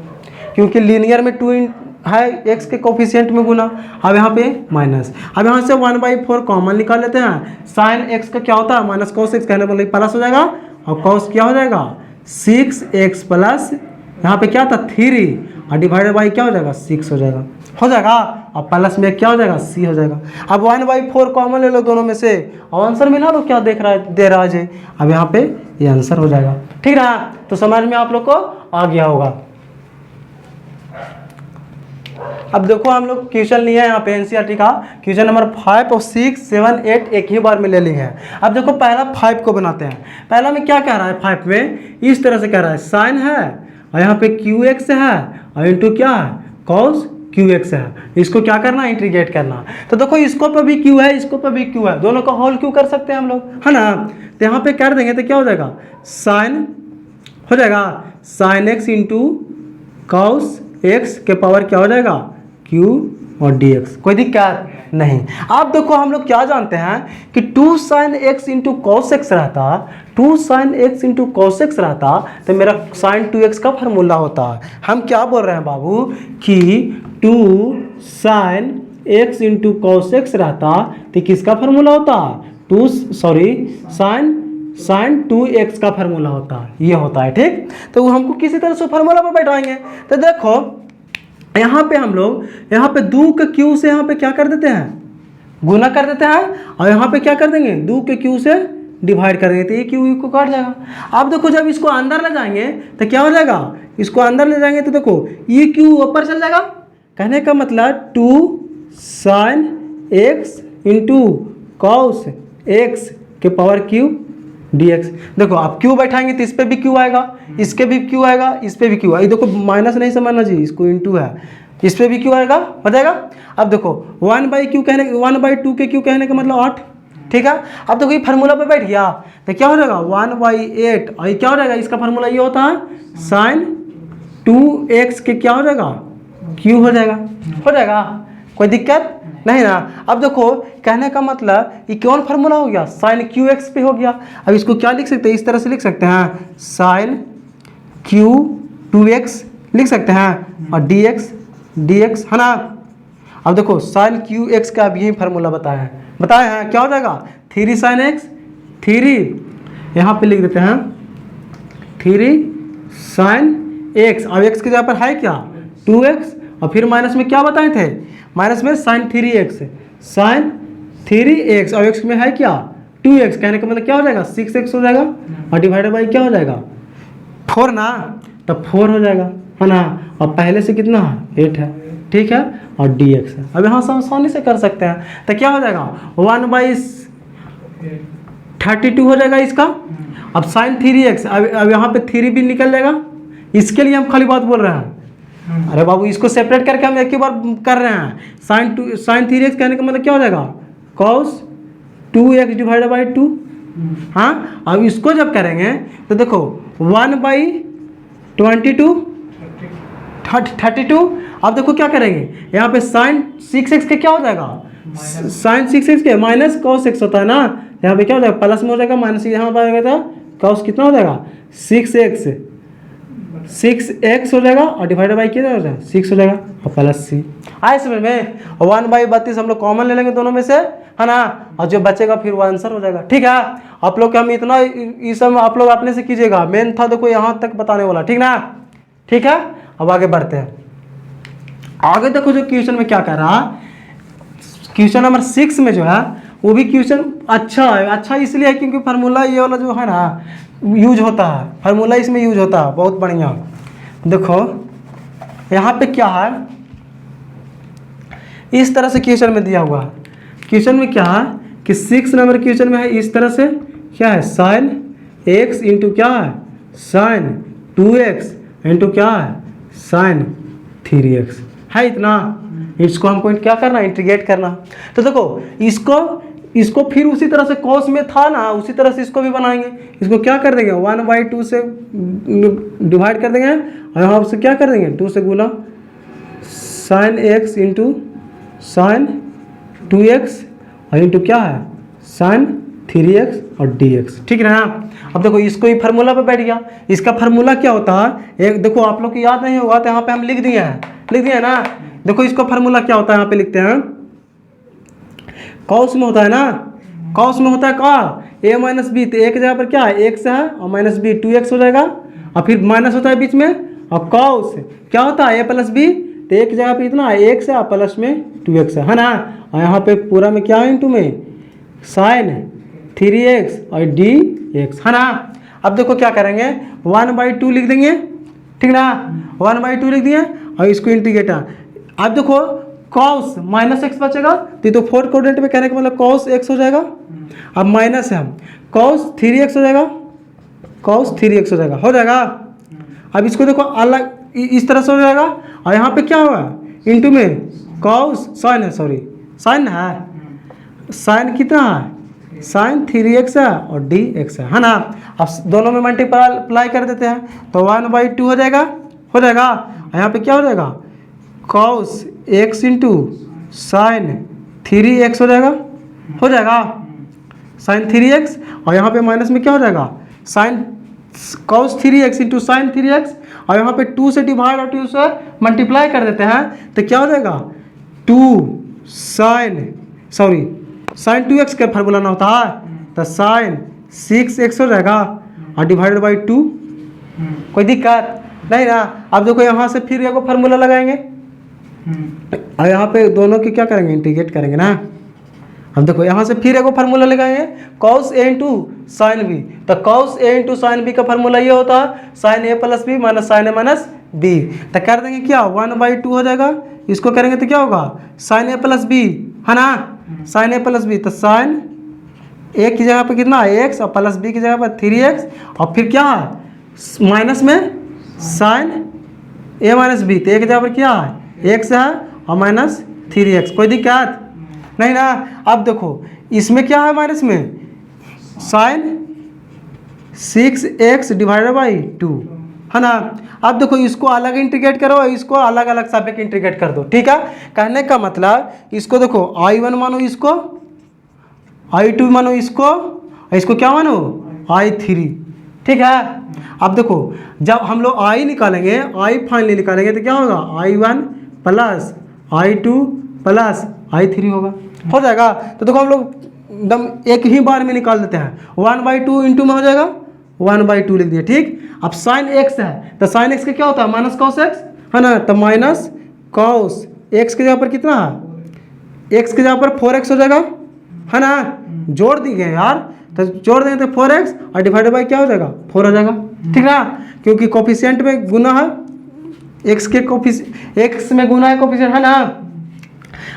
क्योंकि लीनियर में 2 है x के कोफिशिएंट में गुना। अब यहाँ पे माइनस, अब यहाँ से 1/4 कॉमन निकाल लेते हैं। साइन x का क्या होता है माइनस cos x, कहने वाले प्लस हो जाएगा और cos क्या हो जाएगा 6x + यहाँ पे क्या था 3 और डिवाइडेड बाई क्या हो जाएगा 6 हो जाएगा और प्लस में क्या हो जाएगा c हो जाएगा। अब 1/4 कॉमन ले लो दोनों में से और आंसर मिला दो, क्या दे रहा है। अब यहाँ पे ये आंसर हो जाएगा, ठीक ना। तो समझ में आप लोग को आ गया होगा। अब देखो हम लोग क्वेश्चन लिए हैं यहाँ पे एनसीईआरटी का क्वेश्चन नंबर 5 और 6, 7, 8 एक ही बार में ले लिए हैं। अब देखो पहला 5 को बनाते हैं। पहला में क्या कह रहा है 5 में इस तरह से कह रहा है साइन है और यहाँ पे QX है और इंटू क्या है cos QX है। इसको क्या करना है इंटीग्रेट करना। तो देखो इसको पे भी Q है, इसको पे भी Q है, दोनों का होल Q कर सकते हैं हम लोग, है ना। तो यहाँ पे कर देंगे तो क्या हो जाएगा साइन हो जाएगा sine x into cos x के पावर क्या हो जाएगा Q और dx, कोई दिक्कत नहीं। अब देखो हम लोग क्या जानते हैं कि 2 sin x into cos x रहता, 2 sin x into cos x रहता तो मेरा sin 2x का फार्मूला होता। हम क्या बोल रहे हैं बाबू कि 2 sin x into cos x रहता तो किसका फार्मूला होता sin 2x का फार्मूला होता, ये होता है, ठीक। तो हमको किसी तरह से फार्मूला पर बैठाएंगे। तो देखो यहाँ पे हम लोग यहाँ पे 2 के Q से यहाँ पे क्या कर देते हैं गुना कर देते हैं और यहाँ पे क्या कर देंगे 2 के Q से डिवाइड कर देंगे, तो ये Q को काट जाएगा। अब देखो जब इसको अंदर ले जाएंगे तो क्या हो जाएगा, इसको अंदर ले जाएंगे तो देखो ये Q ऊपर चल जाएगा। कहने का मतलब 2 sin x into cos x के पावर क्यू dx। देखो आप क्यू बैठाएंगे तो इस पे भी क्यू आएगा, इसके भी क्यू आएगा, इस पे भी क्यू आएगा। देखो माइनस नहीं समझना जी, इसको इंटू है, इस पे भी क्यू आएगा, हो जाएगा। अब देखो 1/2 के क्यू कहने का मतलब 8, ठीक है। अब देखो ये फार्मूला पे बैठ गया तो क्या हो जाएगा 1/8, और ये क्या हो जाएगा, इसका फार्मूला ये होता है साइन 2x के क्या हो जाएगा क्यू हो जाएगा, कोई दिक्कत नहीं ना। अब देखो कहने का मतलब ये कौन फार्मूला हो गया, साइन क्यू एक्स पे हो गया। अब इसको क्या लिख सकते हैं, इस तरह से लिख सकते हैं साइन क्यू 2x लिख सकते हैं, और dx है ना। अब देखो साइन क्यू एक्स का अब यही फार्मूला बताए हैं क्या हो जाएगा 3 साइन एक्स, 3 यहाँ पे लिख देते हैं 3 साइन एक्स। अब एक्स की जगह पर है क्या 2x, और फिर माइनस में क्या बताए थे, माइनस में साइन 3x, और एक्स में है क्या 2x, कहने का मतलब क्या हो जाएगा 6x हो जाएगा, और डिवाइडेड बाई क्या हो जाएगा 4 ना, तब 4 हो जाएगा, है ना। और पहले से कितना है 8 है, ठीक है, और dx है। अब यहाँ से आसानी से कर सकते हैं, तो क्या हो जाएगा 1/32 हो जाएगा इसका। अब साइन 3x, अब यहाँ पे 3 भी निकल जाएगा, इसके लिए हम खाली बात बोल रहे हैं। अरे बाबू इसको सेपरेट करके हम एक ही बार कर रहे हैं। साइन 3x कहने का मतलब क्या हो जाएगा cos 2x डिवाइडेड बाई 2। हाँ, अब इसको जब करेंगे तो देखो 1/32। अब देखो क्या करेंगे, यहाँ पे साइन 6x के क्या हो जाएगा, साइन 6x के माइनस cos x होता है ना, यहाँ पे क्या हो जाएगा प्लस में हो जाएगा, माइनस यहाँ पर आएगा तो cos कितना हो जाएगा 6x हो जाएगा, और डिवाइडेड बाई क्या हो जाएगा 6 हो जाएगा, और प्लस c आए समझ में। 1/32 हम लोग कॉमन ले लेंगे दोनों में से, है ना, और जो बचेगा फिर वो आंसर हो जाएगा, ठीक है। आप लोग हम इतना ये सब आप लोग अपने से कीजिएगा, मेन था देखो यहाँ तक बताने वाला, ठीक ना, ठीक है। अब आगे बढ़ते हैं, आगे देखो जो क्वेश्चन में क्या कर रहा है, क्वेश्चन नंबर 6 में जो है वो भी क्वेश्चन अच्छा है। अच्छा इसलिए है क्योंकि फार्मूला ये वाला जो है ना यूज होता है, फार्मूला इसमें यूज होता है, बहुत बढ़िया। देखो यहाँ पे क्या है, इस तरह से क्वेश्चन में दिया हुआ है। क्वेश्चन में क्या है कि 6 नंबर क्वेश्चन में है इस तरह से, क्या है साइन x इंटू क्या है साइन 2x इंटू क्या है साइन 3x है इतना। इसको हमको क्या करना है इंटीग्रेट करना। तो देखो इसको फिर उसी तरह से cos में था ना, उसी तरह से इसको भी बनाएंगे। इसको क्या कर देंगे 1/2 से डिवाइड कर देंगे, और यहाँ से क्या कर देंगे 2 से गुना sine x into sine 2x और इंटू क्या है साइन 3x और dx, ठीक है ना। अब देखो इसको ही फार्मूला पे बैठ गया। इसका फार्मूला क्या होता है, एक देखो आप लोग को याद नहीं होगा तो यहाँ पे हम लिख दिए हैं ना। देखो इसका फार्मूला क्या होता है, यहाँ पे लिखते हैं कॉस में होता है ना, कॉस में होता है का a माइनस बी, तो एक जगह पर क्या है x है और माइनस बी 2x हो जाएगा, और फिर माइनस होता है बीच में, और कॉस क्या होता है a प्लस बी, तो एक जगह पे इतना x है प्लस में 2x है ना, और यहाँ पे पूरा में क्या है इंटू में साइन 3x और dx है ना। अब देखो क्या करेंगे 1/2 लिख देंगे, ठीक ना, 1/2 लिख दिए और इसको इंटीग्रेट। अब देखो cos माइनस एक्स बचेगा, तो 4 कोऑर्डिनेट में कहने का मतलब cos x हो जाएगा। अब माइनस है cos 3x हो जाएगा, cos 3x हो जाएगा। अब इसको देखो अलग इस तरह से हो जाएगा, और यहाँ पे क्या होगा इंटू में cos साइन है, सॉरी साइन है, साइन कितना है साइन 3x है और dx है ना। अब दोनों में मल्टीप्लाई कर देते हैं तो 1/2 हो जाएगा। और यहाँ पे क्या हो जाएगा cos x into sign 3x हो जाएगा साइन 3x, और यहाँ पे माइनस में क्या हो जाएगा sign cos 3x into sine 3x, और यहाँ पे 2 से डिवाइड और 2 से मल्टीप्लाई कर देते हैं तो क्या हो जाएगा 2 साइन 2x का फार्मूला ना होता है तो साइन 6x हो जाएगा और डिवाइडेड बाई 2। कोई दिक्कत नहीं ना। अब देखो यहाँ से फिर एक फार्मूला लगाएंगे और यहाँ पे दोनों की क्या करेंगे इंटीग्रेट करेंगे ना। हम देखो यहाँ से फिर एक फार्मूला लगाएंगे cos a into sine B, तो cos a into sine B का फार्मूला ये होता है sine a plus B minus sine a minus B. तो कर देंगे क्या 1/2 हो जाएगा, इसको करेंगे तो क्या होगा साइन a प्लस बी है ना, साइन a प्लस बी, तो साइन ए की जगह पे कितना है एक्स, और प्लस बी की जगह पर 3x, और फिर क्या है माइनस में साइन ए माइनस बी, तो ए की जगह पर क्या है एक्स है और माइनस 3x। कोई दिक्कत नहीं ना। अब देखो इसमें क्या है माइनस में साइन 6x डिवाइडेड बाई 2 है ना। अब देखो इसको अलग इंटीग्रेट करो, इसको अलग अलग सापेक्ष इंटीग्रेट कर दो, ठीक है। कहने का मतलब इसको देखो I1 मानो, इसको I2 मानो, इसको क्या मानो I3, ठीक है। अब देखो जब हम लोग I निकालेंगे, I फाइनली निकालेंगे तो क्या होगा I1 plus I2 plus I3 होगा, हो जाएगा। तो देखो हम लोग एकदम एक ही बार में निकाल देते हैं, 1/2 इंटू में हो जाएगा 1/2 लिख दिया, ठीक। अब साइन एक्स है तो साइन एक्स का क्या होता है माइनस कॉस एक्स, है ना। तो माइनस कॉस एक्स की जगह पर कितना है, एक्स की जगह पर 4x हो जाएगा, है ना। जोड़ दिए यार, तो जोड़ देंगे तो 4x और डिवाइडेड बाई क्या हो जाएगा 4 हो जाएगा, ठीक ना। क्योंकि कोफिशिएंट में गुना है, एक्स के एक्स में गुना है कोफिशिएंट, है ना।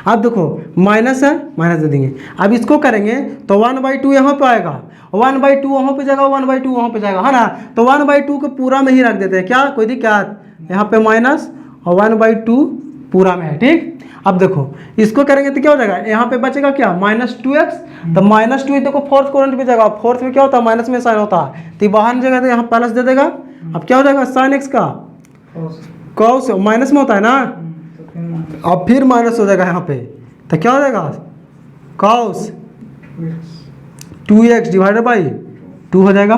अब देखो माइनस है, माइनस दे देंगे। अब इसको करेंगे तो 1/2 यहाँ पे आएगा, 1/2 वहाँ पे जाएगा, 1/2 वहाँ पे जाएगा, है ना। तो 1/2 को पूरा में ही रख देते हैं, क्या कोई दिक्कत, यहाँ पे माइनस और 1/2 पूरा में है, ठीक। अब देखो इसको करेंगे तो क्या हो जाएगा, यहाँ पे बचेगा क्या -2x, तो -2 देखो फोर्थ कोरेंट में जाएगा, फोर्थ में क्या होता है माइनस में साइन होता है, तो बाहर जगह तो यहाँ प्लस दे देगा। अब क्या हो जाएगा साइन एक्स का कॉस माइनस में होता है ना, अब फिर माइनस हो जाएगा यहाँ पे, तो क्या हो जाएगा कॉस 2x डिवाइडेड बाई 2 हो जाएगा,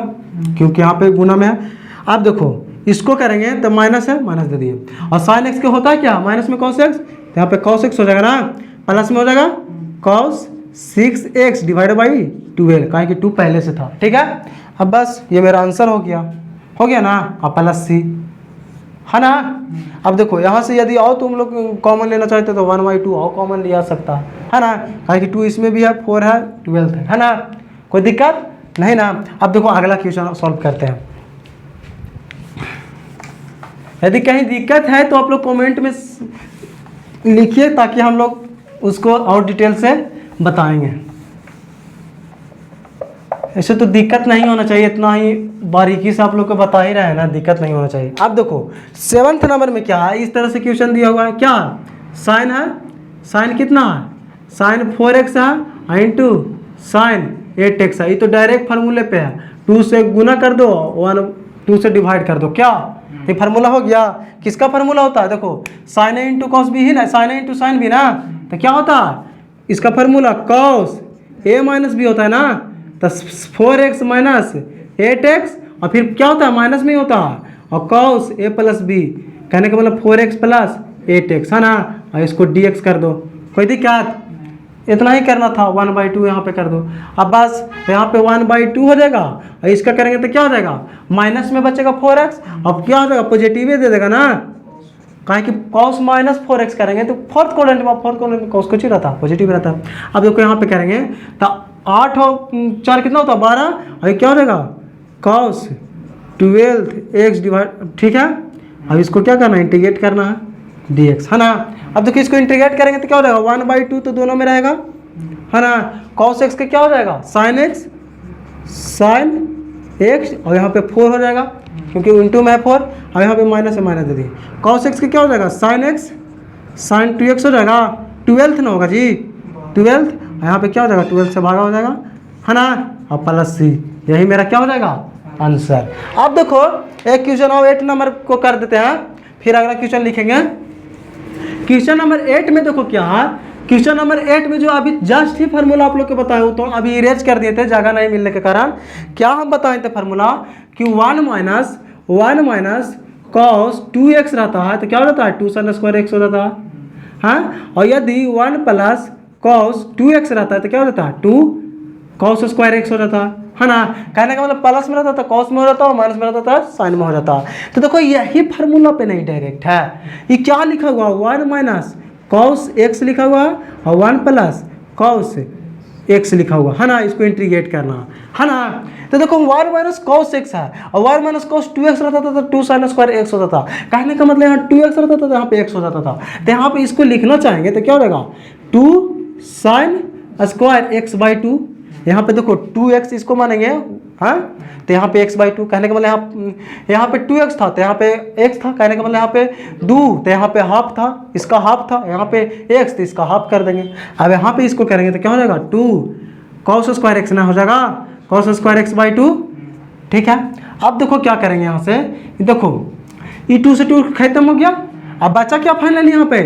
क्योंकि यहाँ पे गुना में है। अब देखो इसको करेंगे तो माइनस है, माइनस दे दिए, और साइन एक्स के होता है क्या माइनस में कॉस एक्स, तो यहाँ पे कॉस एक्स हो जाएगा ना, प्लस में हो जाएगा कॉस 6x डिवाइडेड बाई 12, कहा कि 2 पहले से था, ठीक है। अब बस ये मेरा आंसर हो गया ना, और प्लस सी, है ना। अब देखो यहाँ से यदि और तुम लोग कॉमन लेना चाहते तो 1/2 और कॉमन लिया सकता है ना, कहा कि 2 इसमें भी है, 4 है, 12 है ना। कोई दिक्कत नहीं ना। अब देखो अगला क्वेश्चन सॉल्व करते हैं। यदि कहीं दिक्कत है तो आप लोग कमेंट में लिखिए, ताकि हम लोग उसको और डिटेल से बताएंगे। ऐसे तो दिक्कत नहीं होना चाहिए, इतना ही बारीकी से आप लोग को बता ही रहे हैं ना, दिक्कत नहीं होना चाहिए। अब देखो 7th नंबर में क्या है, इस तरह से क्वेश्चन दिया हुआ है, क्या साइन है, साइन कितना है साइन 4x है इंटू साइन 8x है, ये तो डायरेक्ट फार्मूले पे है, 2 से गुना कर दो, 2 से डिवाइड कर दो, क्या ये फार्मूला हो गया। किसका फार्मूला होता है देखो साइन ए इंटू कॉस बी ही ना, साइन ए इंटू साइन बी ना, तो क्या होता है इसका formula cos A minus B होता है ना, तो 4x माइनस 8x, और फिर क्या होता है माइनस में ही होता है, और कॉस ए प्लस बी, कहने का मतलब 4x प्लस 8x, है ना, और इसको dx कर दो। कोई दिक्कत, इतना ही करना था, 1/2 यहाँ पे कर दो। अब बस यहाँ पे 1/2 हो जाएगा, और इसका करेंगे तो क्या हो जाएगा माइनस में बचेगा 4x, अब क्या हो जाएगा पॉजिटिव ही दे देगा ना, कहा कि cos माइनस 4x करेंगे तो फोर्थ कोडेंट में cos कुछ ही रहता पॉजिटिव रहता। अब देखो यहाँ पे करेंगे तो 8 और 4 कितना होता है 12, और क्या हो जाएगा cos 12x डिवाइड, ठीक है। अब इसको क्या करना है इंटीग्रेट करना है dx, है ना। अब देखो इसको इंटीग्रेट करेंगे तो क्या हो जाएगा 1/2 तो दोनों में रहेगा, है ना। cos x का क्या हो जाएगा sin x और यहाँ पे 4 हो जाएगा, क्योंकि इंटू में है 4, और यहाँ पे माइनस है, माइनस दे दी। cos x का क्या हो जाएगा sin x sin 2x हो जाएगा, 12th ना होगा जी 12th, यहाँ पे क्या हो जाएगा 12 से भागा हो जाएगा, है ना, और प्लस सी, यही मेरा क्या हो जाएगा आंसर। अब देखो एक क्वेश्चन और 8 नंबर को कर देते हैं, फिर अगला क्वेश्चन लिखेंगे। क्वेश्चन नंबर 8 में देखो क्या है, क्वेश्चन नंबर 8 में जो अभी जस्ट ही फार्मूला आप लोग को बताया तो अभी इरेज कर दिए थे जगह नहीं मिलने के कारण। क्या हम बताए थे फार्मूला कि 1 माइनस cos 2x रहता है तो क्या हो जाता है 2 sin स्क्वायर x हो जाता है, हाँ। और यदि 1 प्लस cos 2x रहता है तो क्या हो जाता है 2 cos स्क्वायर x हो जाता है ना। कहने का मतलब प्लस में रहता था cos में हो जाता है, माइनस में रहता था साइन में हो जाता है। तो देखो यही फार्मूला पे नहीं डायरेक्ट है, ये क्या लिखा हुआ 1 माइनस cos x लिखा हुआ और 1 प्लस cos x लिखा हुआ, है ना। इसको इंटीग्रेट करना, है ना। तो देखो 1 माइनस cos x है और 1 माइनस cos 2x रहता था तो 2 sin स्क्वायर x होता था। कहने का मतलब यहाँ 2x रहता था तो यहाँ पे x हो जाता था। तो यहाँ पे इसको लिखना चाहेंगे तो क्या हो जाएगा 2 sin स्क्वायर x/2, यहाँ पे देखो 2x इसको मानेंगे, हाँ, तो यहाँ पे x/2 कहने का मतलब यहाँ पे 2x था तो यहाँ पे x था, कहने का मतलब यहाँ पे 2 तो यहाँ पे हाफ था, इसका हाफ था, यहाँ पे x तो इसका हाफ कर देंगे। अब यहाँ पे इसको करेंगे तो क्या हो जाएगा 2 cos² x ना हो जाएगा cos² x/2, ठीक है। अब देखो क्या करेंगे यहाँ से, देखो ये 2 से 2 खत्म हो गया, अब बचा क्या फाइनल यहाँ पे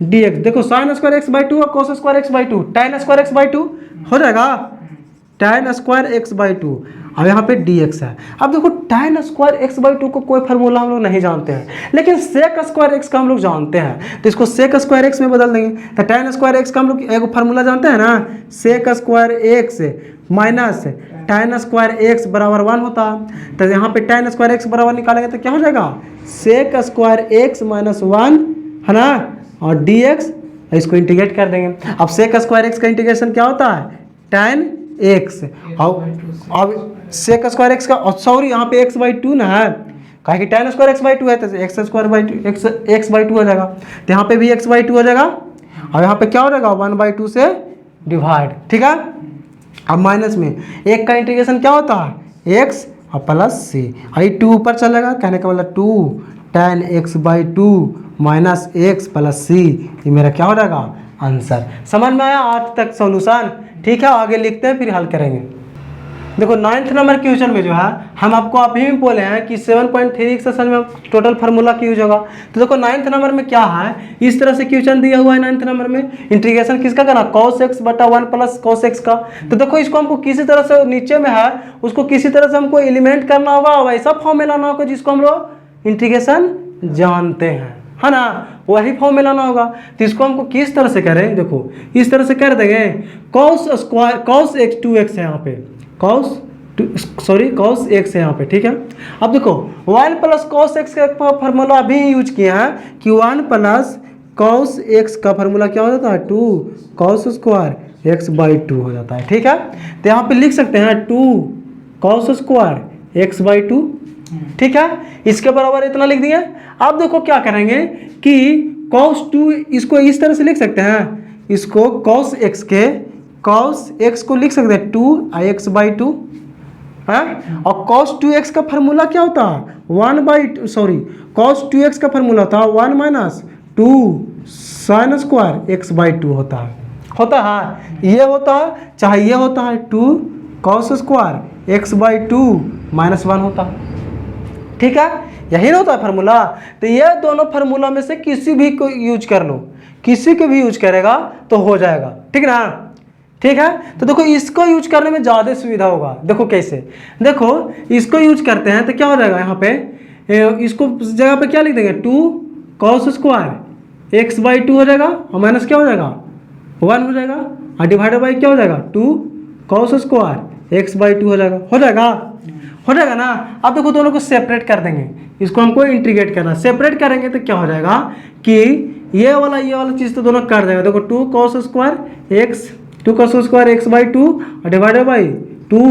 dx, देखो sin² x/2 और cos² x/2 tan² x/2 हो जाएगा tan² x/2। अब यहाँ पे dx है। अब देखो tan² x/2 को कोई फार्मूला हम लोग नहीं जानते हैं, लेकिन sec² x का हम लोग जानते हैं, तो इसको sec² x में बदल देंगे। तो tan² x का हम लोग एक फार्मूला जानते हैं ना, sec² x minus tan² x बराबर 1 होता है। तो यहाँ पे tan² x बराबर निकालेंगे तो क्या हो जाएगा sec² x माइनस 1 है ना, और dx इसको इंटीग्रेट कर देंगे। अब sec² x का इंटीग्रेशन क्या होता है tan x, अब sec² x का सॉरी यहाँ पे x/2 ना है, कहे कि tan² x/2 है तो x/2 हो जाएगा, तो यहाँ पे भी x/2 हो जाएगा। और यहाँ पे क्या हो जाएगा 1/2 से डिवाइड, ठीक है। अब माइनस में एक का इंटीग्रेशन क्या होता है x और प्लस c, आई 2 ऊपर चलेगा, कहने का मतलब 2 tan x/2 minus x plus c, ये मेरा क्या हो जाएगा आंसर। समझ में आया 8 तक सॉल्यूशन, ठीक है। आगे लिखते हैं फिर हल करेंगे। देखो 9th नंबर क्वेश्चन में जो है हम आपको अभी भी बोले हैं कि 7.3 एक्सरसाइज में टोटल फार्मूला की यूज होगा। तो देखो 9th नंबर में क्या है, इस तरह से क्वेश्चन दिया हुआ है 9th नंबर में, इंटीग्रेशन किसका करना cos x बटा 1 प्लस cos x का। तो देखो इसको हमको किसी तरह से नीचे में है उसको किसी तरह से हमको एलिमेंट करना होगा, वैसा फॉर्म में लाना होगा जिसको हम लोग इंटीग्रेशन जानते हैं, है ना, वही फॉर्म में लाना होगा। तो इसको हमको किस तरह से करें, देखो इस तरह से कर देंगे cos x 2x है यहाँ पे, cos x है यहाँ पे, ठीक है। अब देखो 1 प्लस cos x का फार्मूला अभी यूज किया है कि 1 प्लस cos x का फार्मूला क्या हो जाता है 2 cos² x/2 हो जाता है, ठीक है। तो यहाँ पे लिख सकते हैं 2 cos² x/2, ठीक है। इसके बराबर इतना लिख दिए। अब देखो क्या करेंगे कि cos2 इसको इस तरह से लिख सकते हैं, इसको cos x को लिख सकते हैं 2x/2, हाँ, और cos 2x का फार्मूला क्या होता है cos 2x का फार्मूला था 1 माइनस 2 sin² x/2 होता है, ये होता है, चाहे ये होता है 2 cos² x/2 माइनस 1 होता है, ठीक है। यही ना होता है फार्मूला। तो ये दोनों फार्मूला में से किसी भी को यूज कर लो, किसी को भी यूज करेगा तो हो जाएगा, ठीक ना, ठीक है। तो देखो इसको यूज करने में ज़्यादा सुविधा होगा। देखो कैसे, देखो इसको यूज करते हैं तो क्या हो जाएगा यहाँ पे, इसको जगह पे क्या लिख देंगे 2 cos² x/2 हो जाएगा और माइनस क्या हो जाएगा 1 हो जाएगा, और डिवाइडेड बाई क्या हो जाएगा 2 cos² x/2 हो जाएगा ना। अब देखो दोनों को सेपरेट कर देंगे, इसको हमको इंटीग्रेट करना, सेपरेट करेंगे तो क्या हो जाएगा कि ये वाला चीज़ तो दोनों कर देगा। देखो 2 cos² x/2 और डिवाइडेड बाई 2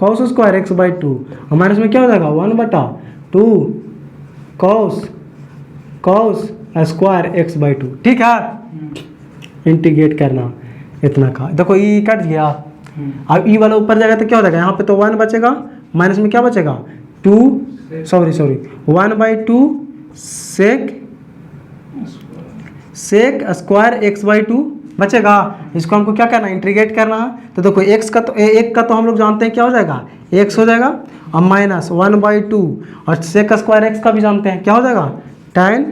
cos² x/2 और माइनस में क्या हो जाएगा 1/2 cos² x/2, ठीक है। इंटीग्रेट करना इतना का, देखो ये कट गया। अब ई वाला ऊपर जाएगा तो क्या हो जाएगा, यहाँ पे तो 1 बचेगा, माइनस में क्या बचेगा 1/2 sec² x/2 बचेगा। इसको हमको क्या करना है इंटीग्रेट करना है। तो देखो x का तो एक का तो हम लोग जानते हैं क्या हो जाएगा x हो जाएगा, और माइनस 1/2 और sec² x का भी जानते हैं क्या हो जाएगा tan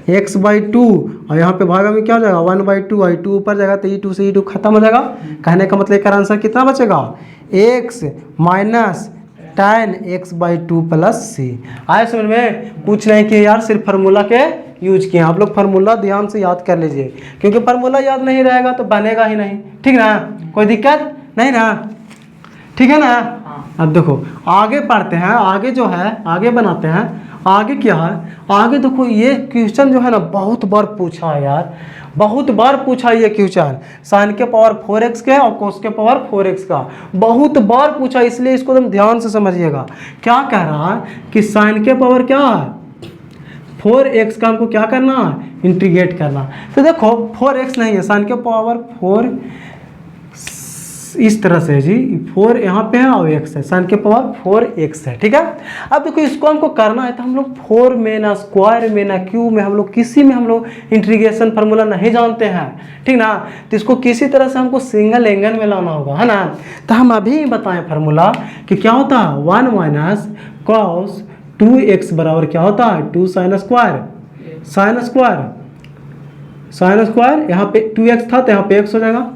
x/2, और यहाँ पे भागा में क्या हो जाएगा 1/2 और 2 ऊपर जाएगा तो e2 से e2 खत्म हो जाएगा। कहने का मतलब इसका आंसर कितना बचेगा x minus tan x/2 plus c। आए समझ में, कुछ नहीं किया यार, सिर्फ फार्मूला के यूज किए। आप लोग फार्मूला ध्यान से याद कर लीजिए, क्योंकि फार्मूला याद नहीं रहेगा तो बनेगा ही नहीं, ठीक ना, कोई दिक्कत नहीं ना, ठीक है ना। अब देखो आगे पढ़ते हैं, आगे जो है आगे बनाते हैं। आगे क्या है, आगे देखो ये क्वेश्चन जो है ना बहुत बार पूछा है यार, बहुत बार पूछा ये क्वेश्चन, sin के पावर 4x के और cos के पावर 4x का बहुत बार पूछा, इसलिए इसको तुम ध्यान से समझिएगा। क्या कह रहा है कि sin के पावर क्या है 4x का हमको क्या करना है इंटीग्रेट करना। तो देखो 4x नहीं है, sin के पावर 4 इस तरह से है जी, 4 यहाँ पे है और x है, sin के पावर 4x है, ठीक है। अब देखो इसको हमको करना है तो हम लोग 4 में ना स्क्वायर में ना क्यूब में हम लोग किसी में हम लोग इंटीग्रेशन फार्मूला नहीं जानते हैं, ठीक ना। तो इसको किसी तरह से हमको सिंगल एंगल में लाना होगा, है ना। तो हम अभी बताएं फार्मूला कि क्या होता है 1 माइनस कॉस 2x बराबर क्या होता है 2 साइन स्क्वायर, साइन स्क्वायर यहाँ पे 2x था तो यहाँ पे x हो जाएगा,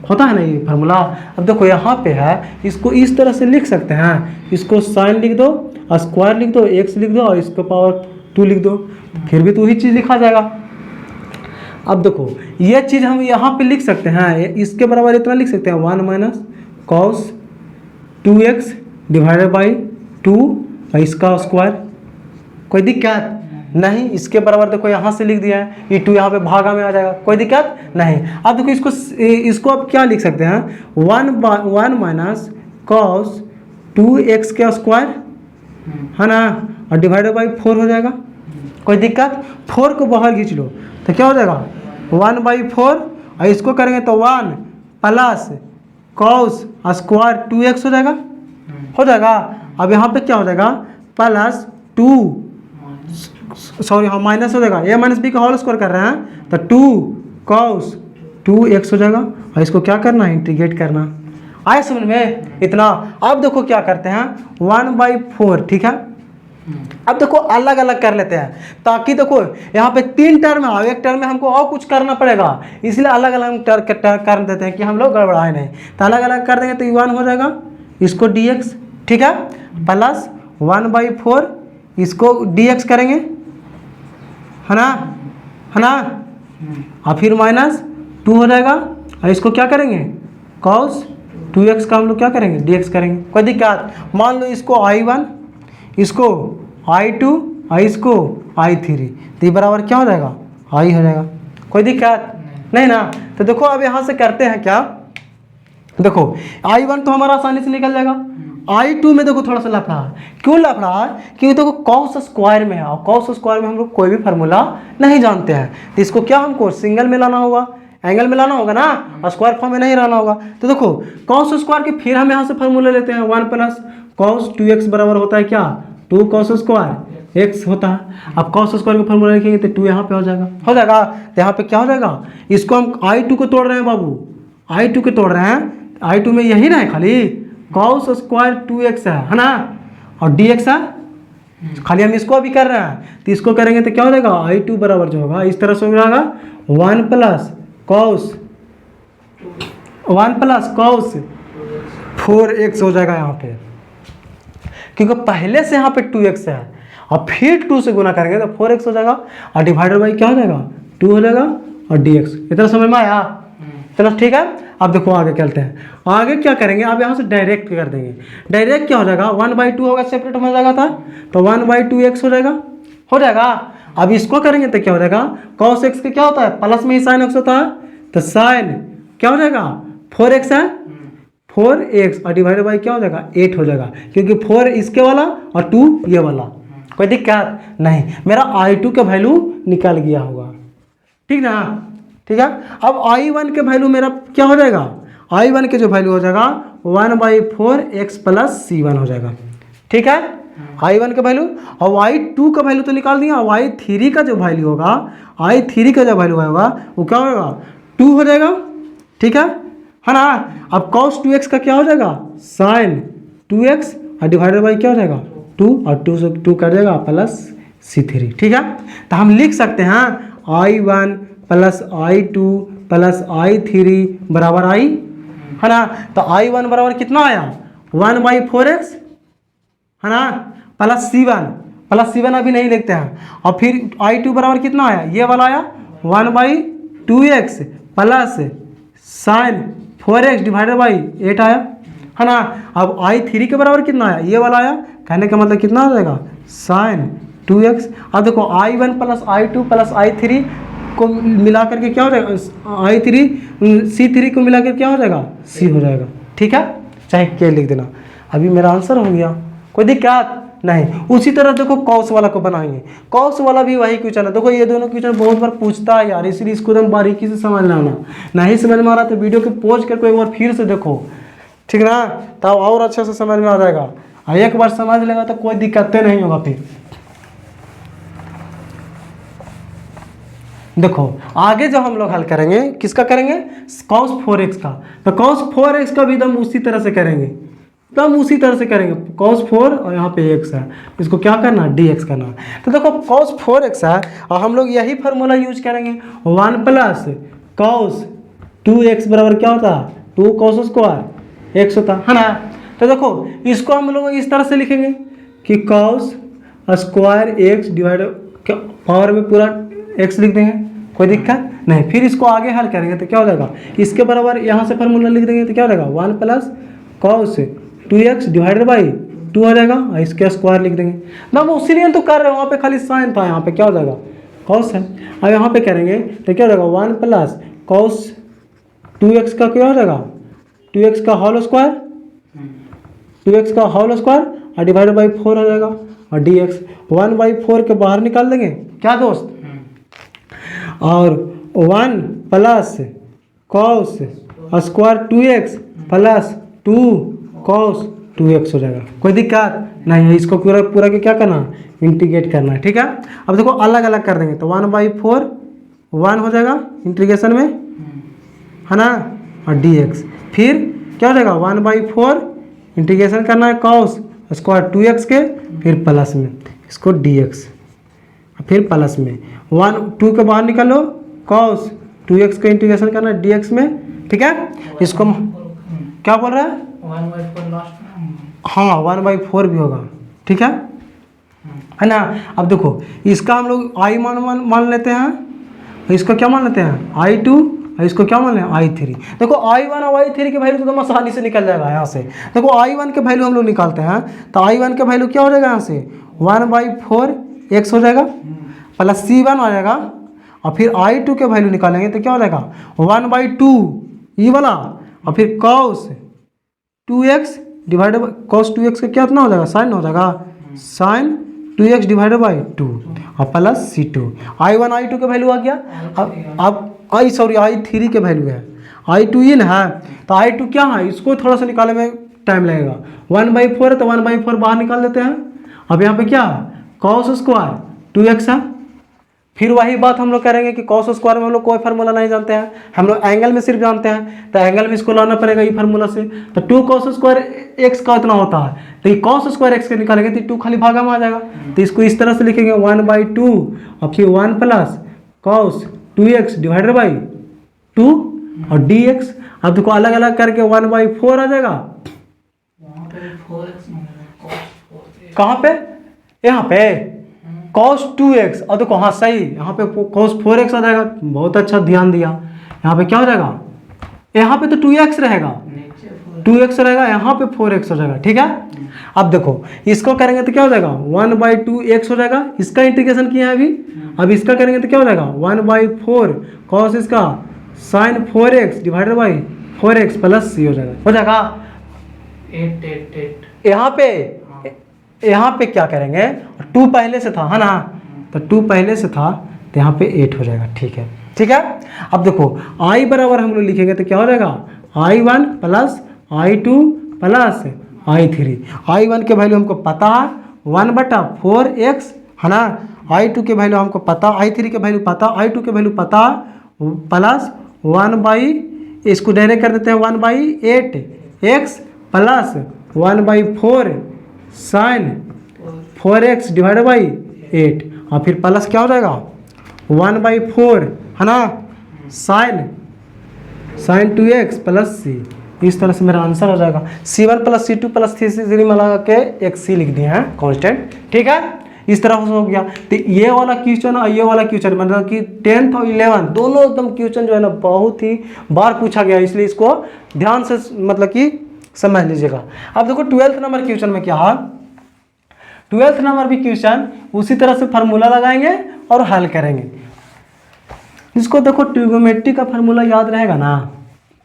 होता है ना ये फार्मूला। अब देखो यहाँ पे है, इसको इस तरह से लिख सकते हैं, इसको साइन लिख दो और स्क्वायर लिख दो, x लिख दो और इसको पावर 2 लिख दो, फिर भी तो वही चीज़ लिखा जाएगा। अब देखो ये चीज़ हम यहाँ पे लिख सकते हैं, इसके बराबर इतना लिख सकते हैं 1 minus cos 2x divided by 2 और इसका स्क्वायर, कोई दिक्कत नहीं। इसके बराबर देखो यहाँ से लिख दिया है, ये 2 यहाँ पे भागा में आ जाएगा, कोई दिक्कत नहीं। अब देखो इसको अब क्या लिख सकते हैं 1 माइनस कॉस 2x का स्क्वायर, है ना, और डिवाइडेड बाई 4 हो जाएगा, कोई दिक्कत। 4 को बाहर खींच लो तो क्या हो जाएगा 1/4 और इसको करेंगे तो 1 प्लस कॉस स्क्वायर 2x हो जाएगा। अब यहाँ पे क्या हो जाएगा प्लस 2 सॉरी हाँ माइनस हो जाएगा, a माइनस बी का होल स्क्वायर कर रहे हैं तो 2 कॉस 2x हो जाएगा और इसको क्या करना है इंटीग्रेट करना। आए समझ में इतना। अब देखो क्या करते हैं 1/4, ठीक है। अब देखो अलग अलग कर लेते हैं ताकि देखो यहाँ पे 3 टर्म है, एक टर्म में हमको और कुछ करना पड़ेगा, इसलिए अलग अलग कर देते हैं कि हम लोग गड़बड़ाए नहीं। तो अलग अलग कर देंगे तो 1 हो जाएगा, इसको dx, ठीक है, प्लस 1/4 इसको dx करेंगे, है ना, और फिर माइनस 2 हो जाएगा और इसको क्या करेंगे cos 2x का हम लोग क्या करेंगे dx करेंगे, कोई दिक्कत। मान लो इसको I1, इसको I2 और इसको I3, तो ये बराबर क्या हो जाएगा I हो जाएगा, कोई दिक्कत नहीं ना। तो देखो अब यहाँ से करते हैं क्या, देखो I1 तो हमारा आसानी से निकल जाएगा, I2 में देखो थोड़ा सा लफड़ा है, क्यों लफड़ा है, क्योंकि देखो कॉस स्क्वायर में है और कॉस स्क्वायर में हम लोग कोई भी फार्मूला नहीं जानते हैं, तो इसको क्या हमको सिंगल में लाना होगा, एंगल में लाना होगा ना, और स्क्वायर फॉर्म में नहीं लाना होगा। तो देखो कॉस स्क्वायर के फिर हम यहाँ से फार्मूला लेते हैं 1 प्लस कॉस 2x बराबर होता है क्या 2 कॉस स्क्वायर x होता है। अब कॉस स्क्वायर का फार्मूला लिखेंगे तो 2 यहाँ पे हो जाएगा, तो यहाँ पे क्या हो जाएगा, इसको हम I2 को तोड़ रहे हैं बाबू, I2 को तोड़ रहे हैं, I2 में यही ना है खाली कॉस स्क्वायर 2x है ना, और dx है, खाली हम इसको अभी कर रहे हैं, तो इसको करेंगे तो क्या हो जाएगा I2 बराबर जो होगा इस तरह से हो जाएगा 1 प्लस कॉस 4x हो जाएगा यहाँ पे, क्योंकि पहले से यहाँ पे 2x है और फिर 2 से गुना करेंगे तो 4x हो जाएगा और डिवाइडेड बाई क्या हो जाएगा 2 हो जाएगा और dx। इतना समझ में आया, चलो ठीक है। अब देखो आगे चलते हैं, आगे क्या करेंगे, अब यहाँ से डायरेक्ट कर देंगे, डायरेक्ट क्या हो जाएगा 1/2 होगा, सेपरेट हो जाएगा था तो 1/2x हो जाएगा। अब इसको करेंगे तो क्या हो जाएगा cos x का क्या होता है प्लस में ही sin x होता है, तो sin क्या हो जाएगा 4x है, 4x और डिवाइडेड बाई क्या हो जाएगा 8 हो जाएगा, क्योंकि 4 इसके वाला और 2 ये वाला, कोई दिक्कत नहीं। मेरा I2 का वैल्यू निकल गया होगा, ठीक ना, ठीक है। अब I1 के वैल्यू मेरा क्या हो जाएगा, I1 के जो वैल्यू हो जाएगा 1/4x प्लस C1 हो जाएगा, ठीक है, I1 का वैल्यू। और Y2 का वैल्यू तो निकाल दिया, Y3 का जो वैल्यू होगा, I3 का जो वैल्यू होगा वो क्या होगा 2 हो जाएगा, ठीक है ना। अब cos 2x का क्या हो जाएगा sin 2x और डिवाइडेड बाई क्या हो जाएगा 2 और 2 से 2 कर जाएगा प्लस C3, ठीक है। तो हम लिख सकते हैं I1 plus I2 plus I3 बराबर I, है ना। तो I1 बराबर कितना आया 1/4x, है ना, प्लस C1 अभी नहीं लिखते हैं, और फिर I2 बराबर कितना आया, ये वाला आया 1/2x plus sin 4x divided by 8 आया, है ना। अब I3 के बराबर कितना आया, ये वाला आया, कहने का मतलब कितना हो जाएगा sin 2x। अब देखो I1 plus I2 plus I3 को मिला करके क्या हो जाएगा C3 को मिला कर क्या हो जाएगा C हो जाएगा, ठीक है, चाहे के लिख देना। अभी मेरा आंसर हो गया, कोई दिक्कत नहीं। उसी तरह देखो कॉस वाला को बनाएंगे, कॉस वाला भी वही क्वेश्चन है। देखो ये दोनों क्वेश्चन बहुत बार पूछता है यार, इसलिए इसको एकदम बारीकी से समझ लेना, नहीं समझ में आ रहा तो वीडियो को पॉज करके एक बार फिर से देखो, ठीक ना, तब और अच्छे से समझ में आ जाएगा। और एक बार समझ लेगा तो कोई दिक्कतें नहीं होगा। फिर देखो आगे जब हम लोग हल करेंगे किसका करेंगे, cos 4x का, तो cos 4x का भी हम उसी तरह से करेंगे, एकदम उसी तरह से करेंगे। cos 4 और यहाँ पे x है, इसको क्या करना है, dx करना है। तो देखो cos 4x है और हम लोग यही फार्मूला यूज करेंगे, 1 प्लस cos 2x बराबर क्या होता है, 2 cos स्क्वायर x होता है ना। तो देखो इसको हम लोग इस तरह से लिखेंगे कि cos square x divide power में पूरा x लिख देंगे, कोई दिक्कत नहीं। फिर इसको आगे हल करेंगे तो क्या हो जाएगा, इसके बराबर यहाँ से फार्मूला लिख देंगे तो क्या हो जाएगा, 1 plus cos 2x divided by 2 हो जाएगा और इसके स्क्वायर लिख देंगे ना। हम उसी लिए तो कर रहे हैं, वहाँ पे खाली साइन था, यहाँ पे क्या हो जाएगा cos है। अब यहाँ पे करेंगे तो क्या हो जाएगा, 1 प्लस cos 2x का क्या हो जाएगा, 2x का होल स्क्वायर, 2x का होल स्क्वायर और डिवाइडेड बाई 4 हो जाएगा और dx 1/4 के बाहर निकाल देंगे क्या दोस्त, और 1 plus cos square 2x plus 2 cos 2x हो जाएगा, कोई दिक्कत नहीं है। इसको पूरा पूरा के क्या करना, इंटीग्रेट करना है, ठीक है। अब देखो अलग अलग कर देंगे तो 1/4 1 हो जाएगा इंटीग्रेशन में, है ना, और dx फिर क्या हो जाएगा, 1/4 इंटीग्रेशन करना है cos स्क्वायर 2x के, फिर प्लस में इसको dx, फिर प्लस में 1 2 के बाहर निकालो cos 2x का इंटीग्रेशन करना है dx में, ठीक है। इसको क्या बोल रहा है, 1/4 लास्ट, हाँ 1/4 भी होगा, ठीक है ना। अब देखो इसका हम लोग i मान लेते हैं, इसको क्या मान लेते हैं i2, और इसको क्या मान लें i3। देखो i1 और i3 के वैल्यू तो एकदम आसानी से निकल जाएगा यहाँ से। देखो i1 के वैल्यू हम लोग निकालते हैं तो i1 के वैल्यू क्या हो जाएगा, यहाँ से 1/4 x हो जाएगा प्लस c1 आ जाएगा, और फिर i2 के वैल्यू निकालेंगे तो क्या हो जाएगा 1/2 ये वाला, और फिर cos 2x divided by cos 2x का क्या इतना हो जाएगा, साइन हो जाएगा, साइन 2x डिवाइडेड बाई 2 और प्लस c2। i1 i2 के वैल्यू आ गया। अब i3 के वैल्यू है, i2 इन है तो i2 क्या है, इसको थोड़ा सा निकालने में टाइम लगेगा। 1/4 है तो 1/4 बाहर निकाल देते हैं। अब यहाँ पे क्या है, cos स्क्वायर 2x है। फिर वही बात हम लोग करेंगे कि cos स्क्वायर में हम लोग कोई फार्मूला नहीं जानते हैं, हम लोग एंगल में सिर्फ जानते हैं, तो एंगल में इसको लाना पड़ेगा ये फार्मूला से। तो 2 cos स्क्वायर x का इतना होता है, तो ये cos स्क्वायर x के निकालेंगे तो 2 खाली भागा में आ जाएगा। तो इसको इस तरह से लिखेंगे 1/2 और फिर 1 plus cos 2x divided by 2 और dx। अब देखो अलग अलग करके 1/4 आ जाएगा, कहाँ पे, यहाँ पे cos 2x, और देखो हाँ सही, यहाँ पे cos 4x आ जाएगा, बहुत अच्छा ध्यान दिया। यहाँ पे क्या हो जाएगा, यहाँ पे तो 2x रहेगा, 2x रहेगा, यहाँ पे 4x हो जाएगा, ठीक है। अब देखो इसको करेंगे तो क्या हो जाएगा 1/2x हो जाएगा, इसका इंटीग्रेशन किया है अभी। अब इसका करेंगे तो क्या हो जाएगा 1/4 cos इसका sin 4x divided by 4x plus c हो जाएगा 8 यहाँ पे क्या करेंगे, 2 पहले से था, है ना, तो 2 पहले से था तो यहाँ पे 8 हो जाएगा, ठीक है, ठीक है। अब देखो i बराबर हम लोग लिखेंगे तो क्या हो जाएगा i1 plus i2 plus i3। i1 के वैल्यू हमको पता है 1/4x, है ना, i2 के वैल्यू हमको पता, i3 के वैल्यू पता, i2 के वैल्यू पता, प्लस 1/ इसको डायरेक्ट कर देते हैं 1/8x plus 1/4 sign 4x divided by 8, और फिर प्लस क्या हो जाएगा 1/4, है ना, साइन 2x प्लस c। इस तरह से मेरा आंसर हो जाएगा। c1 plus c2 plus c3 मिला के एक c लिख दिए हैं कांस्टेंट, ठीक है। इस तरह से हो गया। तो ये वाला क्वेश्चन और ये वाला क्वेश्चन मतलब कि 10th और 11th दोनों एकदम क्वेश्चन जो है ना बहुत ही बार पूछा गया, इसलिए इसको ध्यान से मतलब कि समझ लीजिएगा। अब देखो 12th नंबर क्वेश्चन में क्या है, 12th नंबर भी क्वेश्चन उसी तरह से फार्मूला लगाएंगे और हल करेंगे। इसको देखो ट्रिग्नोमेट्री का फार्मूला याद रहेगा ना,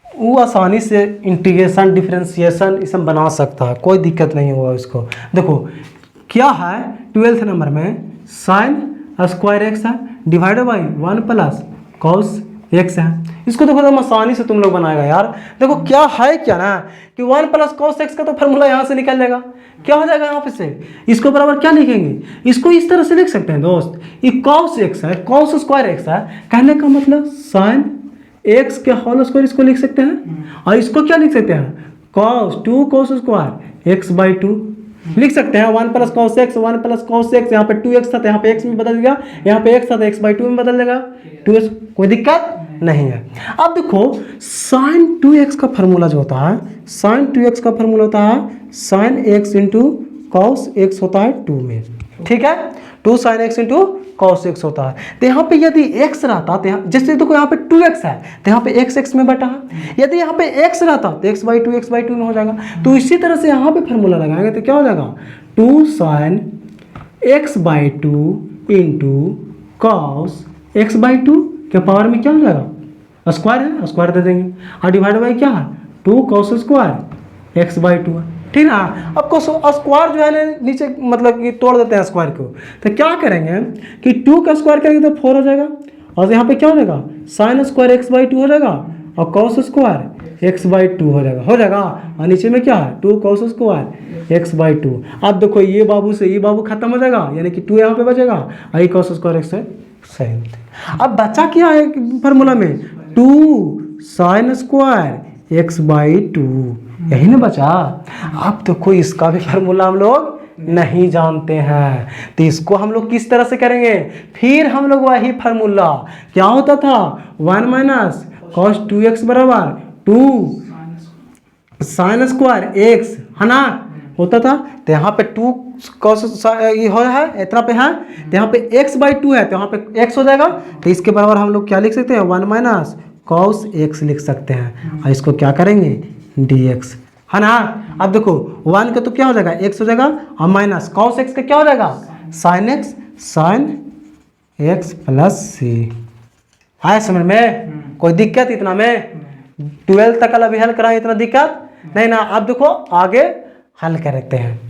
वो आसानी से इंटीग्रेशन डिफरेंशिएशन ये सब बना सकता है, कोई दिक्कत नहीं होगा उसको। देखो क्या है 12th नंबर में साइन स्क्वायर एक्स है divided by 1 plus cos x है। इसको देखो एकदम आसानी से तुम लोग बनाएगा यार। देखो क्या है क्या ना कि 1 प्लस कॉस एक्स का तो फार्मूला यहाँ से निकल जाएगा। क्या हो जाएगा यहाँ पे से, इसको बराबर क्या लिखेंगे, इसको इस तरह से लिख सकते हैं दोस्त, ये कॉस एक्स है, कॉस स्क्वायर एक्स है, कहने का मतलब साइन एक्स के होल स्क्वायर इसको लिख सकते हैं। और इसको क्या लिख सकते हैं, cos 2 cos square x by 2 लिख सकते हैं। 1 plus cos x, 1 plus cos x, यहाँ पे 2x था तो यहाँ पे x में बदल गया, यहाँ पे x था तो x बाई 2 में बदल जाएगा 2x, कोई दिक्कत नहीं है। अब देखो साइन 2x का फार्मूला जो होता है, साइन 2x का फार्मूला होता है sine x into cos x होता है 2 में, ठीक है, 2 sine x into cos x होता है। तो यहाँ पे यदि x रहता तो यहाँ जैसे देखो यहाँ पे 2x है तो यहाँ पे x में बटा है, यदि यहाँ पे x रहता तो x बाई 2 में हो जाएगा। तो इसी तरह से यहाँ पे फार्मूला लगाएंगे तो क्या हो जाएगा 2 sine x by 2 into cos x by 2 के पावर में क्या हो जाएगा, स्क्वायर है, स्क्वायर दे देंगे, और डिवाइड बाई क्या है 2 कॉस स्क्वायर एक्स बाई 2 है, ठीक ना। अब को स्क्वायर जो है ना नीचे मतलब कि तोड़ देते हैं स्क्वायर को, तो क्या करेंगे कि 2 का स्क्वायर करेंगे तो 4 हो जाएगा, और यहाँ पे क्या हो जाएगा साइन स्क्वायर एक्स बाई 2 हो जाएगा, और कॉस स्क्वायर एक्स बाई 2 हो जाएगा, और नीचे में क्या है 2 कॉस स्क्वायर एक्स बाई 2। अब देखो ये बाबू से ये बाबू खत्म हो जाएगा, यानी कि 2 यहाँ पे बचेगा, और ये कॉस स्क्वायर एक्स सही। अब बचा क्या है फार्मूला में 2 साइन स्क्वायर एक्स बाई 2, यही ना बचा। अब तो कोई इसका भी फार्मूला हम लोग नहीं जानते हैं, तो इसको हम लोग किस तरह से करेंगे, फिर हम लोग वही फार्मूला क्या होता था 1 माइनस कॉस 2x बराबर 2 साइन स्क्वायर एक्स है ना होता था। तो यहाँ पे 2 कॉस ये हो है इतना पे है, तो यहाँ पे x बाई 2 है तो यहाँ पे x हो जाएगा, तो इसके बराबर हम लोग क्या लिख सकते हैं 1 माइनस कॉस एक्स लिख सकते हैं, और इसको क्या करेंगे dx है ना। अब देखो 1 का तो क्या हो जाएगा x हो जाएगा, और माइनस कॉस एक्स का क्या हो जाएगा sine x, sine x plus c. आया समझ में, कोई दिक्कत इतना में, 12 तक अभी हल कराएं, इतना दिक्कत नहीं ना। अब देखो आगे हल करते हैं।